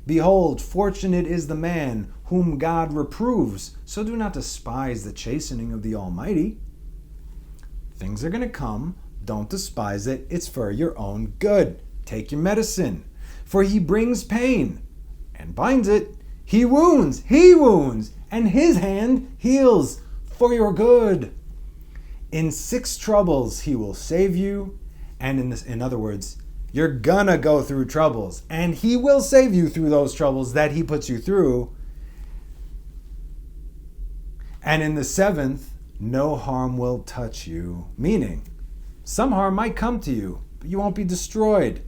Speaker 1: Behold, fortunate is the man whom God reproves. So do not despise the chastening of the Almighty. Things are going to come. Don't despise it. It's for your own good. Take your medicine. For he brings pain. and binds it. He wounds, and his hand heals for your good. In 6 troubles he will save you, and in other words, you're gonna go through troubles, and he will save you through those troubles that he puts you through. And in the 7th, no harm will touch you. Meaning, some harm might come to you, but you won't be destroyed.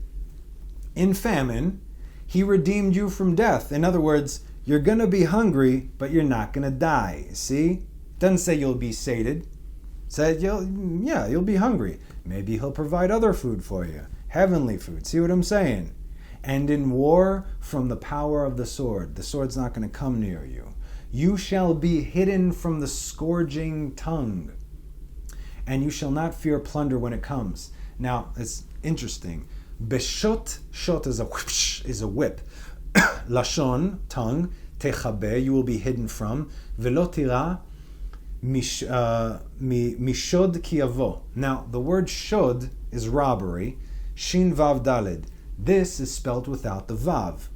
Speaker 1: In famine, he redeemed you from death. In other words, you're going to be hungry, but you're not going to die. See? Doesn't say you'll be sated. Said you'll be hungry. Maybe he'll provide other food for you. Heavenly food. See what I'm saying? And in war, from the power of the sword's not going to come near you. You shall be hidden from the scourging tongue, and you shall not fear plunder when it comes. Now, it's interesting. Beshot, shot is a whip. Lashon, tongue. Techabe, you will be hidden from. Velo tira, mishod ki yavo. Now, the word shod is robbery. Shin vav daled. This is spelt without the vav,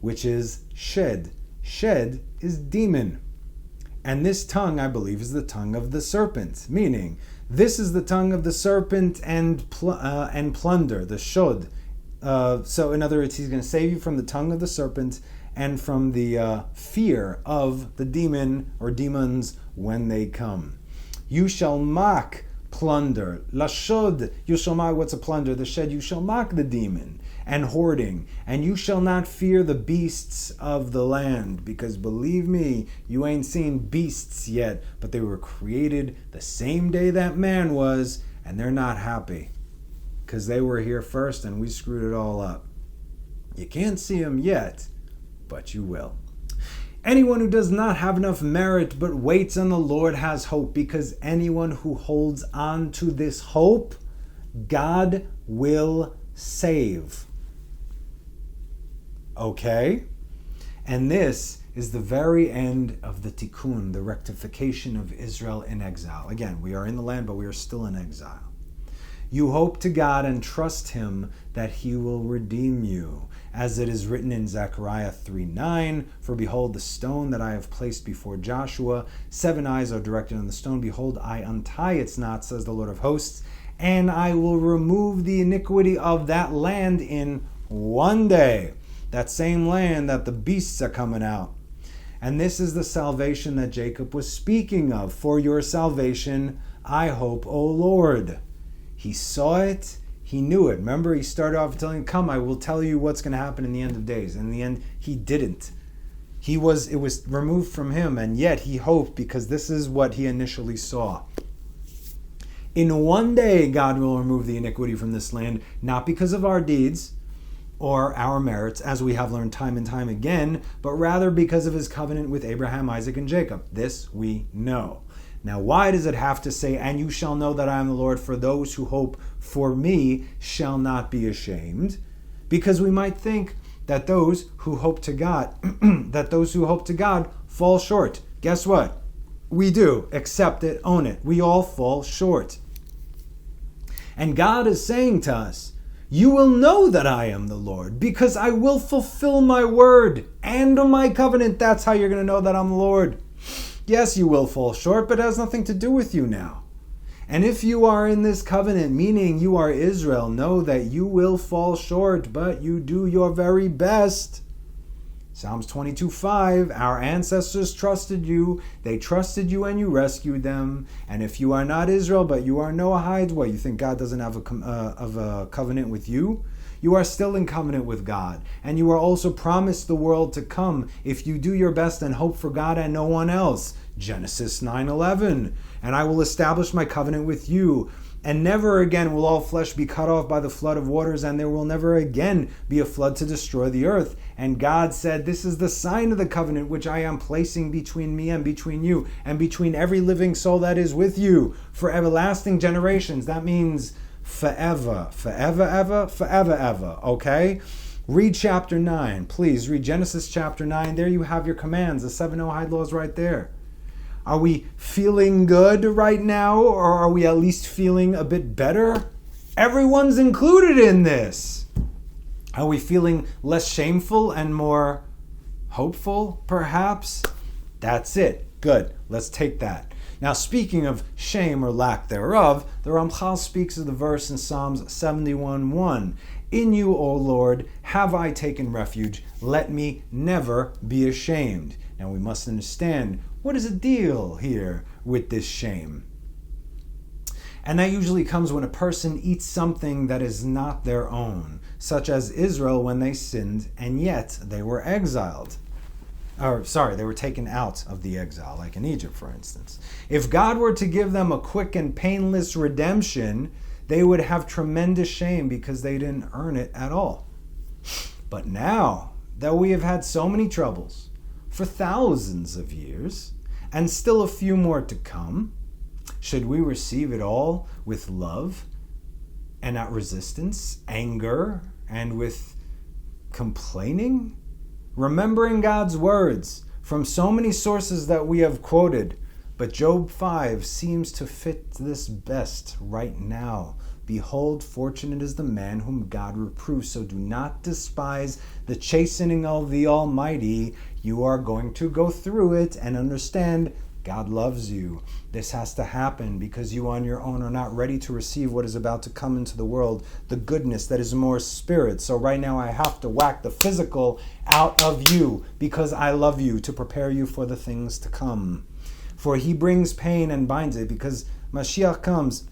Speaker 1: which is shed. Shed is demon. And this tongue, I believe, is the tongue of the serpent. Meaning, this is the tongue of the serpent and plunder, the shod. So in other words, he's going to save you from the tongue of the serpent and from the fear of the demon or demons when they come. You shall mock plunder. Lashod, you shall mock. What's a plunder? The shed, you shall mock the demon and hoarding. And you shall not fear the beasts of the land, because believe me, you ain't seen beasts yet, but they were created the same day that man was, and they're not happy because they were here first and we screwed it all up. You can't see them yet, but you will. Anyone who does not have enough merit but waits on the Lord has hope, because anyone who holds on to this hope, God will save. Okay? And this is the very end of the tikkun, the rectification of Israel in exile. Again, we are in the land, but we are still in exile. You hope to God and trust him that he will redeem you. As it is written in Zechariah 3:9, for behold, the stone that I have placed before Joshua, 7 eyes are directed on the stone. Behold, I untie its knot, says the Lord of hosts, and I will remove the iniquity of that land in one day. That same land that the beasts are coming out. And this is the salvation that Jacob was speaking of. For your salvation, I hope, O Lord. He saw it. He knew it. Remember, he started off telling him, come, I will tell you what's going to happen in the end of days. In the end, he didn't. It was removed from him, and yet he hoped, because this is what he initially saw. In one day, God will remove the iniquity from this land, not because of our deeds or our merits, as we have learned time and time again, but rather because of his covenant with Abraham, Isaac, and Jacob. This we know. Now, why does it have to say, and you shall know that I am the Lord, for those who hope for me shall not be ashamed? Because we might think that those who hope to God, fall short. Guess what? We do. Accept it, own it. We all fall short. And God is saying to us, you will know that I am the Lord, because I will fulfill my word and my covenant. That's how you're going to know that I'm the Lord. Yes, you will fall short, but it has nothing to do with you now. And if you are in this covenant, meaning you are Israel, know that you will fall short, but you do your very best. Psalms 22:5, our ancestors trusted you. They trusted you and you rescued them. And if you are not Israel, but you are Noahide, what, you think God doesn't have a covenant with you? You are still in covenant with God. And you are also promised the world to come if you do your best and hope for God and no one else. Genesis 9:11, and I will establish my covenant with you. And never again will all flesh be cut off by the flood of waters, and there will never again be a flood to destroy the earth. And God said, this is the sign of the covenant which I am placing between me and between you, and between every living soul that is with you, for everlasting generations. That means forever, forever, okay? Read chapter 9. Please read Genesis chapter 9. There you have your commands, the 7 Noahide laws right there. Are we feeling good right now, or are we at least feeling a bit better? Everyone's included in this. Are we feeling less shameful and more hopeful, perhaps? That's it. Good. Let's take that. Now, speaking of shame or lack thereof, the Ramchal speaks of the verse in Psalms 71:1. In you, O Lord, have I taken refuge. Let me never be ashamed. Now, we must understand, what is the deal here with this shame? And that usually comes when a person eats something that is not their own, such as Israel when they sinned, and yet they were exiled. They were taken out of the exile, like in Egypt, for instance. If God were to give them a quick and painless redemption, they would have tremendous shame because they didn't earn it at all. But now that we have had so many troubles for thousands of years, and still a few more to come, should we receive it all with love and not resistance, anger, and with complaining? Remembering God's words from so many sources that we have quoted, but Job 5 seems to fit this best right now. Behold, fortunate is the man whom God reproves, so do not despise the chastening of the Almighty. You are going to go through it and understand God loves you. This has to happen because you on your own are not ready to receive what is about to come into the world, the goodness that is more spirit. So right now I have to whack the physical out of you because I love you to prepare you for the things to come. For he brings pain and binds it because Mashiach comes.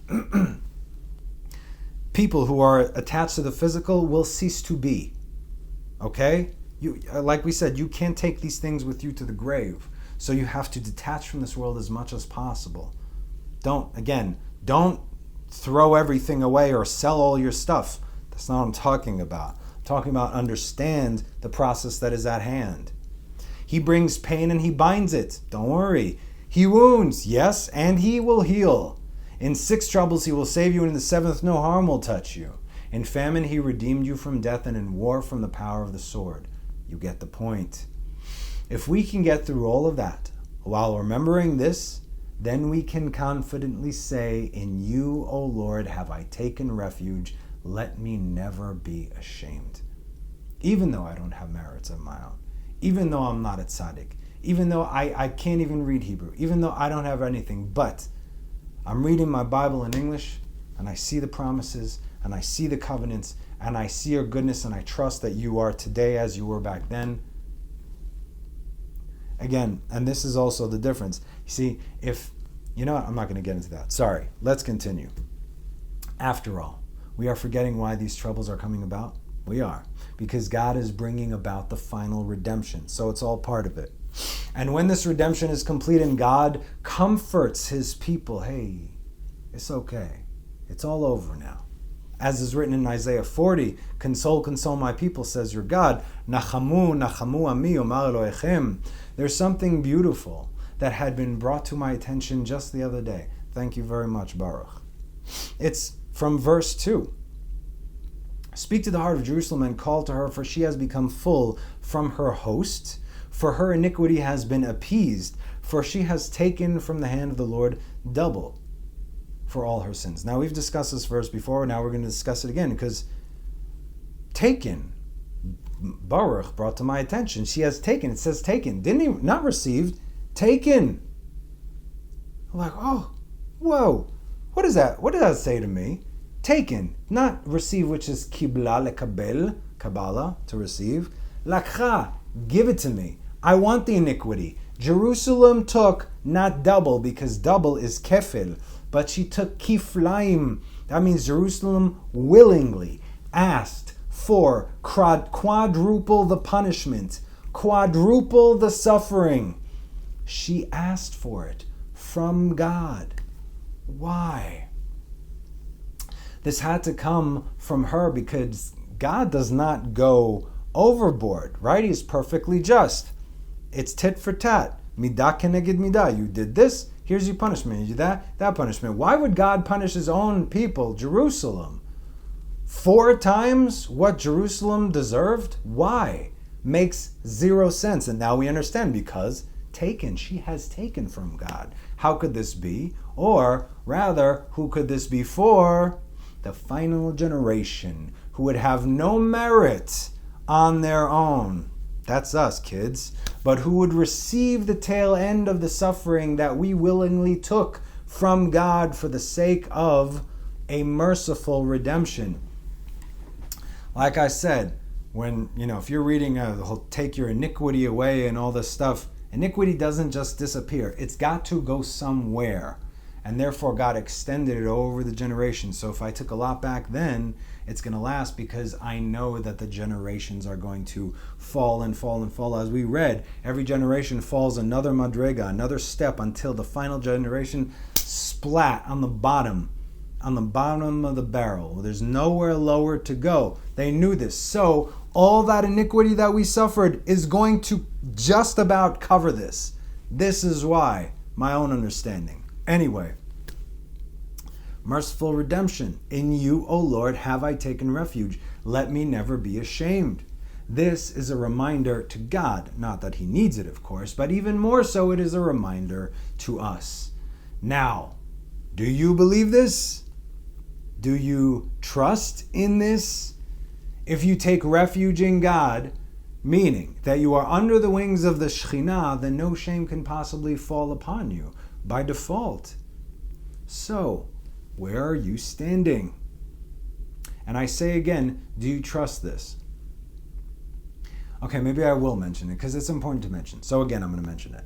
Speaker 1: People who are attached to the physical will cease to be. Okay? Like we said, you can't take these things with you to the grave. So you have to detach from this world as much as possible. Don't throw everything away or sell all your stuff. That's not what I'm talking about. I'm talking about understand the process that is at hand. He brings pain and he binds it. Don't worry. He wounds, yes, and he will heal. In 6 troubles he will save you, and in the 7th no harm will touch you. In famine he redeemed you from death, and in war from the power of the sword. You get the point. If we can get through all of that while remembering this, then we can confidently say, in you, O Lord, have I taken refuge. Let me never be ashamed. Even though I don't have merits of my own, even though I'm not a tzaddik, even though I can't even read Hebrew, even though I don't have anything, but I'm reading my Bible in English, and I see the promises, and I see the covenants, and I see your goodness, and I trust that you are today as you were back then. Again, and this is also the difference. You see, I'm not going to get into that. Sorry. Let's continue. After all, we are forgetting why these troubles are coming about. We are. Because God is bringing about the final redemption. So it's all part of it. And when this redemption is complete and God comforts his people, hey, it's okay. It's all over now. As is written in Isaiah 40, console, console my people, says your God. Nachamu, nachamu ami, omar Elohechem. There's something beautiful that had been brought to my attention just the other day. Thank you very much, Baruch. It's from verse 2. Speak to the heart of Jerusalem and call to her, for she has become full from her host. For her iniquity has been appeased, for she has taken from the hand of the Lord double for all her sins. Now, we've discussed this verse before. Now we're going to discuss it again because taken, Baruch brought to my attention. She has taken. It says taken. Didn't he? Not received. Taken. I'm like, oh, whoa. What is that? What did that say to me? Taken. Not receive, which is kibla lekabel, Kabbalah, to receive. Lakcha, give it to me. I want the iniquity. Jerusalem took not double, because double is kefil, but she took kiflaim. That means Jerusalem willingly asked for quadruple the punishment, quadruple the suffering. She asked for it from God. Why? This had to come from her because God does not go overboard, right? He's perfectly just. It's tit for tat. Midah keneged midah. You did this, here's your punishment. You did that punishment. Why would God punish his own people, Jerusalem? 4 times what Jerusalem deserved? Why? Makes 0 sense. And now we understand, because taken. She has taken from God. How could this be? Or rather, who could this be for? The final generation, who would have no merit on their own. That's us, kids. But who would receive the tail end of the suffering that we willingly took from God for the sake of a merciful redemption. Like I said, when, if you're reading he'll take your iniquity away and all this stuff, iniquity doesn't just disappear. It's got to go somewhere. And therefore God extended it over the generations. So if I took a lot back then, it's going to last because I know that the generations are going to fall and fall and fall. As we read, every generation falls another madrega, another step until the final generation splat on the bottom of the barrel. There's nowhere lower to go. They knew this. So all that iniquity that we suffered is going to just about cover this. This is why, my own understanding. Anyway, merciful redemption. In you, O Lord, have I taken refuge. Let me never be ashamed. This is a reminder to God. Not that he needs it, of course, but even more so, it is a reminder to us. Now, do you believe this? Do you trust in this? If you take refuge in God, meaning that you are under the wings of the Shekhinah, then no shame can possibly fall upon you by default. So, where are you standing? And I say again, do you trust this? Okay, maybe I will mention it because it's important to mention. So again, I'm going to mention it.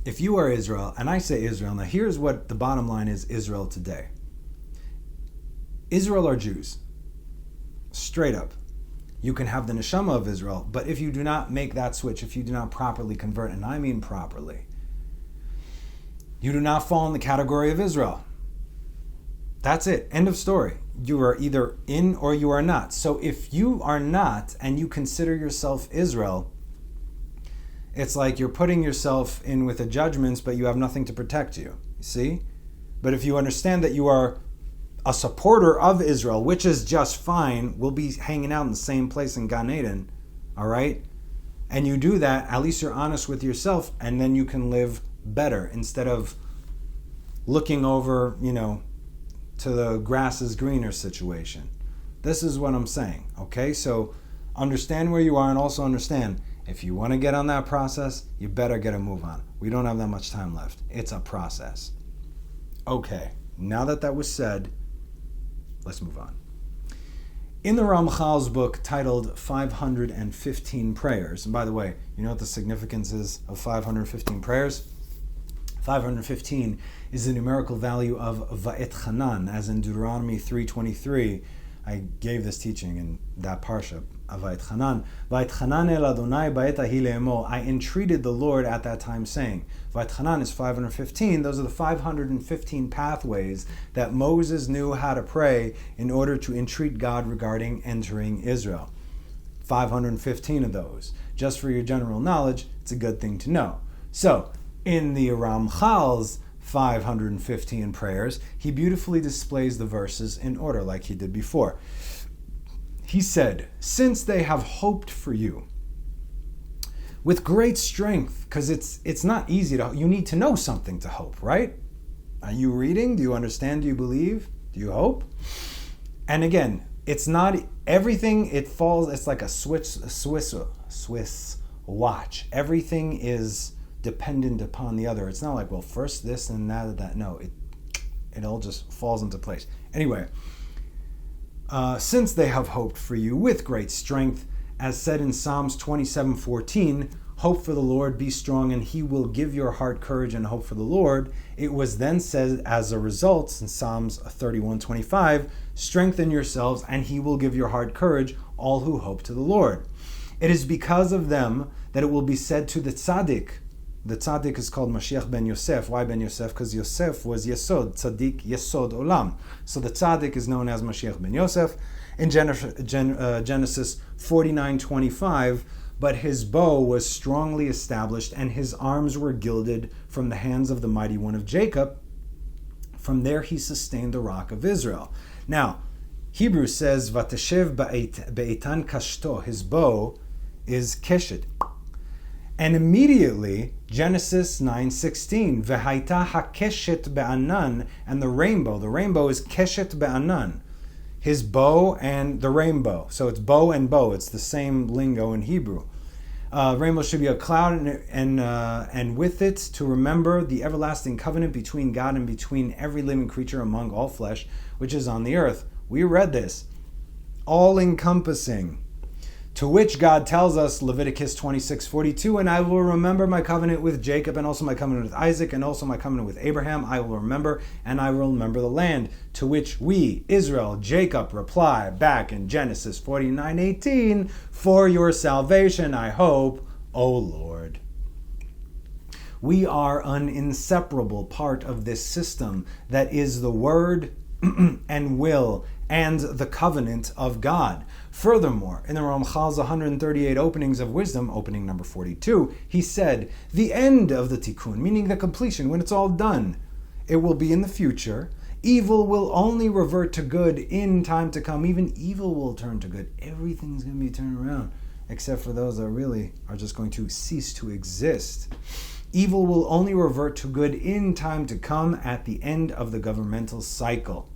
Speaker 1: If you are Israel, and I say Israel, now here's what the bottom line is Israel today. Israel are Jews. Straight up. You can have the neshama of Israel, but if you do not make that switch, if you do not properly convert, and I mean properly, you do not fall in the category of Israel. That's it. End of story. You are either in or you are not. So if you are not and you consider yourself Israel, it's like you're putting yourself in with the judgments, but you have nothing to protect you. You see? But if you understand that you are a supporter of Israel, which is just fine, we'll be hanging out in the same place in Gan Eden, all right? And you do that, at least you're honest with yourself, and then you can live better instead of looking over, to the grass is greener situation. This is what I'm saying, okay? So understand where you are and also understand if you want to get on that process, you better get a move on. We don't have that much time left. It's a process. Okay, now that was said, let's move on. In the Ramchal's book titled 515 Prayers, and by the way, you know what the significance is of 515 prayers? 515 is the numerical value of Va'etchanan, as in Deuteronomy 3:23. I gave this teaching in that Parasha of Va'etchanan. Va'etchanan el Adonai ba'et ahi le'emor. I entreated the Lord at that time, saying. Va'etchanan is 515. Those are the 515 pathways that Moses knew how to pray in order to entreat God regarding entering Israel. 515 of those. Just for your general knowledge, it's a good thing to know. So, in the Ramchal's 515 prayers, he beautifully displays the verses in order like he did before. He said, since they have hoped for you with great strength, because it's not easy you need to know something to hope, right? Are you reading? Do you understand? Do you believe? Do you hope? And again, it's not everything, it's like a Swiss watch. Everything is dependent upon the other. It's not like, well, first this and that. No, it all just falls into place. Anyway, since they have hoped for you with great strength, as said in Psalms 27:14, hope for the Lord, be strong, and he will give your heart courage and hope for the Lord. It was then said as a result in Psalms 31:25, strengthen yourselves, and he will give your heart courage, all who hope to the Lord. It is because of them that it will be said to the tzaddik. The tzaddik is called Mashiach ben Yosef. Why ben Yosef? Because Yosef was Yesod, tzaddik Yesod Olam. So the tzaddik is known as Mashiach ben Yosef. In Genesis 49:25, but his bow was strongly established and his arms were gilded from the hands of the mighty one of Jacob. From there he sustained the rock of Israel. Now, Hebrew says, Vateshev be'etan kashto, his bow is keshet. And immediately, Genesis 9:16, Vehaita hakeshet be'anan, and the rainbow is keshet be'anan. his bow and the rainbow. So it's bow and bow. It's the same lingo in Hebrew. Rainbow should be a cloud, and with it to remember the everlasting covenant between God and between every living creature among all flesh, which is on the earth. We read this. All-encompassing. To which God tells us, Leviticus 26:42, and I will remember my covenant with Jacob, and also my covenant with Isaac, and also my covenant with Abraham. I will remember, and I will remember the land. To which we, Israel, Jacob, reply back in Genesis 49:18, for your salvation I hope, O Lord. We are an inseparable part of this system that is the word and will and the covenant of God. Furthermore, in the Ramchal's 138 openings of wisdom, opening number 42, he said, the end of the tikkun, meaning the completion, when it's all done, it will be in the future. Evil will only revert to good in time to come. Even evil will turn to good. Everything's going to be turned around, except for those that really are just going to cease to exist. Evil will only revert to good in time to come at the end of the governmental cycle.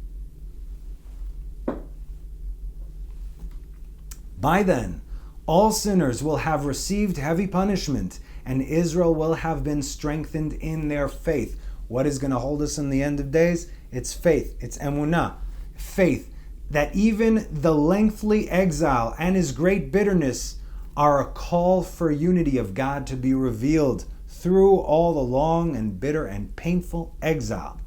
Speaker 1: By then, all sinners will have received heavy punishment, and Israel will have been strengthened in their faith. What is going to hold us in the end of days? It's faith. It's emunah. Faith that even the lengthy exile and his great bitterness are a call for unity of God to be revealed through all the long and bitter and painful exile.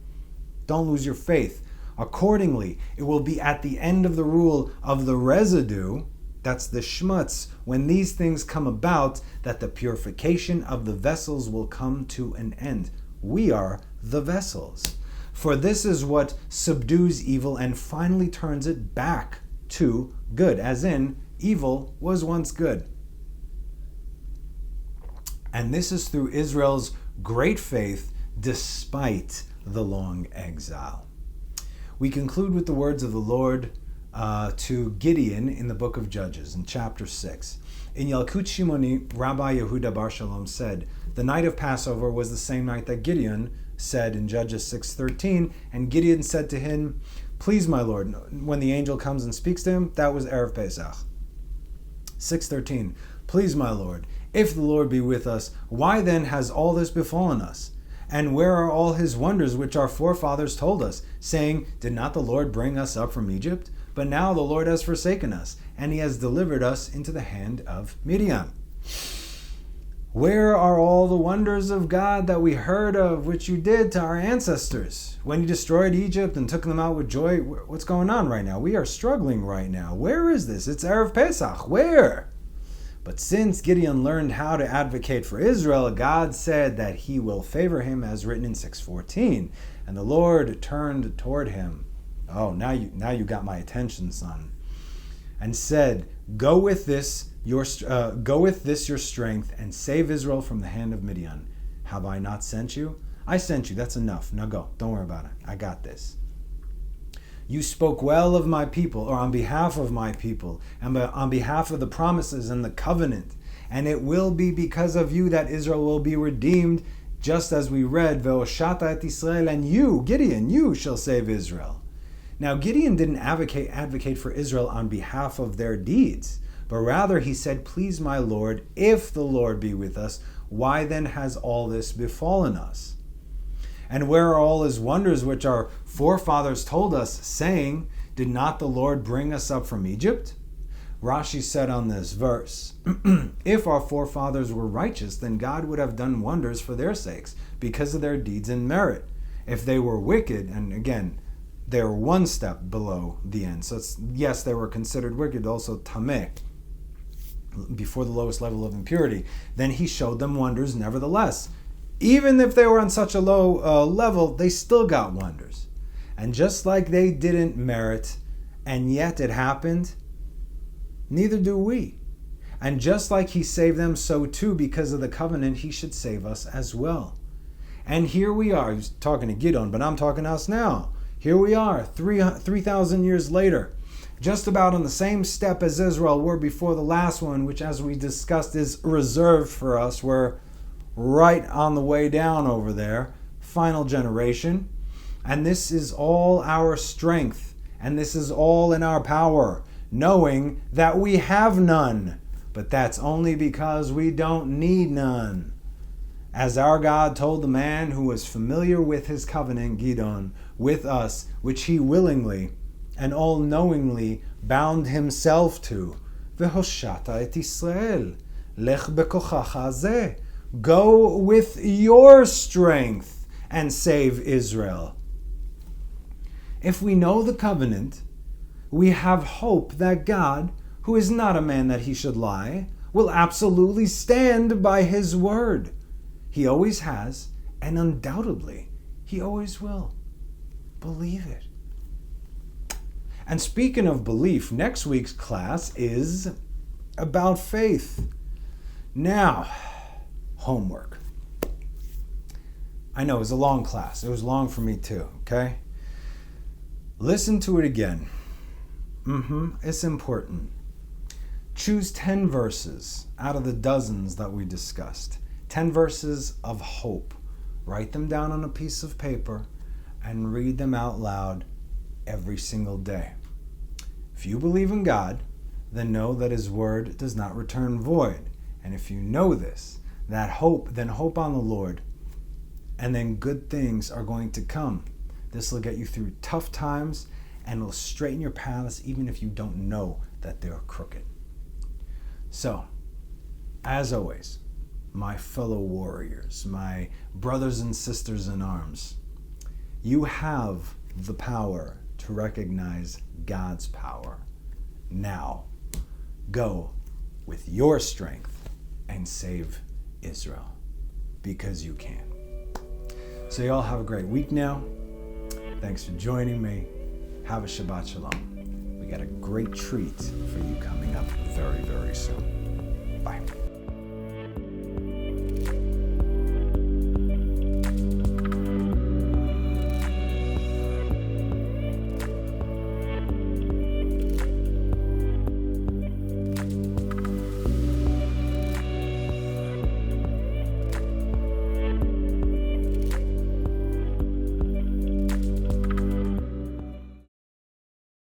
Speaker 1: Don't lose your faith. Accordingly, it will be at the end of the rule of the residue, that's the shmutz, when these things come about, that the purification of the vessels will come to an end. We are the vessels. For this is what subdues evil and finally turns it back to good, as in, evil was once good. And this is through Israel's great faith despite the long exile. We conclude with the words of the Lord to Gideon in the book of Judges, in chapter 6. In Yalkut Shimoni, Rabbi Yehuda Bar Shalom said, the night of Passover was the same night that Gideon said in Judges 6:13, and Gideon said to him, please my Lord, when the angel comes and speaks to him, that was Erev Pesach. 6:13, please my Lord, if the Lord be with us, why then has all this befallen us? And where are all his wonders which our forefathers told us, saying, did not the Lord bring us up from Egypt? But now the Lord has forsaken us, and he has delivered us into the hand of Midian. Where are all the wonders of God that we heard of, which you did to our ancestors? When you destroyed Egypt and took them out with joy, what's going on right now? We are struggling right now. Where is this? It's Erev Pesach. Where? But since Gideon learned how to advocate for Israel, God said that he will favor him, as written in 6:14. And the Lord turned toward him. Oh, now you got my attention, son. And said, Go with this your strength, and save Israel from the hand of Midian. Have I not sent you? I sent you. That's enough. Now go. Don't worry about it. I got this. You spoke well of my people, or on behalf of my people, and on behalf of the promises and the covenant. And it will be because of you that Israel will be redeemed, just as we read, Ve'oshata et Israel, and you, Gideon, you shall save Israel. Now, Gideon didn't advocate for Israel on behalf of their deeds, but rather he said, please my Lord, if the Lord be with us, why then has all this befallen us? And where are all his wonders which our forefathers told us, saying, did not the Lord bring us up from Egypt? Rashi said on this verse, if our forefathers were righteous, then God would have done wonders for their sakes, because of their deeds and merit. If they were wicked, and again, they were one step below the end. So yes, they were considered wicked, also tameh, before the lowest level of impurity. Then he showed them wonders nevertheless. Even if they were on such a low level, they still got wonders. And just like they didn't merit, and yet it happened, neither do we. And just like he saved them, so too, because of the covenant, he should save us as well. And here we are. He was talking to Gideon, but I'm talking to us now. Here we are, 3,000 years later, just about on the same step as Israel were before the last one, which, as we discussed, is reserved for us. We're right on the way down over there, final generation. And this is all our strength And this is all in our power, knowing that we have none. But that's only because we don't need none. As our God told the man who was familiar with his covenant, Gidon, with us, which he willingly and all-knowingly bound himself to, V'hoshata et Israel, lech bekochacha hazeh, go with your strength and save Israel. If we know the covenant, we have hope that God, who is not a man that he should lie, will absolutely stand by his word. He always has, and undoubtedly, he always will. Believe it. And speaking of belief, next week's class is about faith. Now, homework. I know it was a long class. It was long for me too, okay? Listen to it again. It's important. Choose 10 verses out of the dozens that we discussed. 10 verses of hope. Write them down on a piece of paper and read them out loud every single day. If you believe in God, then know that his word does not return void. And if you know this, that hope, then hope on the Lord, and then good things are going to come. This will get you through tough times and will straighten your paths even if you don't know that they're crooked. So, as always, my fellow warriors, my brothers and sisters in arms, you have the power to recognize God's power. Now, go with your strength and save Israel, because you can. So you all have a great week now. Thanks for joining me. Have a Shabbat Shalom. We got a great treat for you coming up very, very soon. Bye.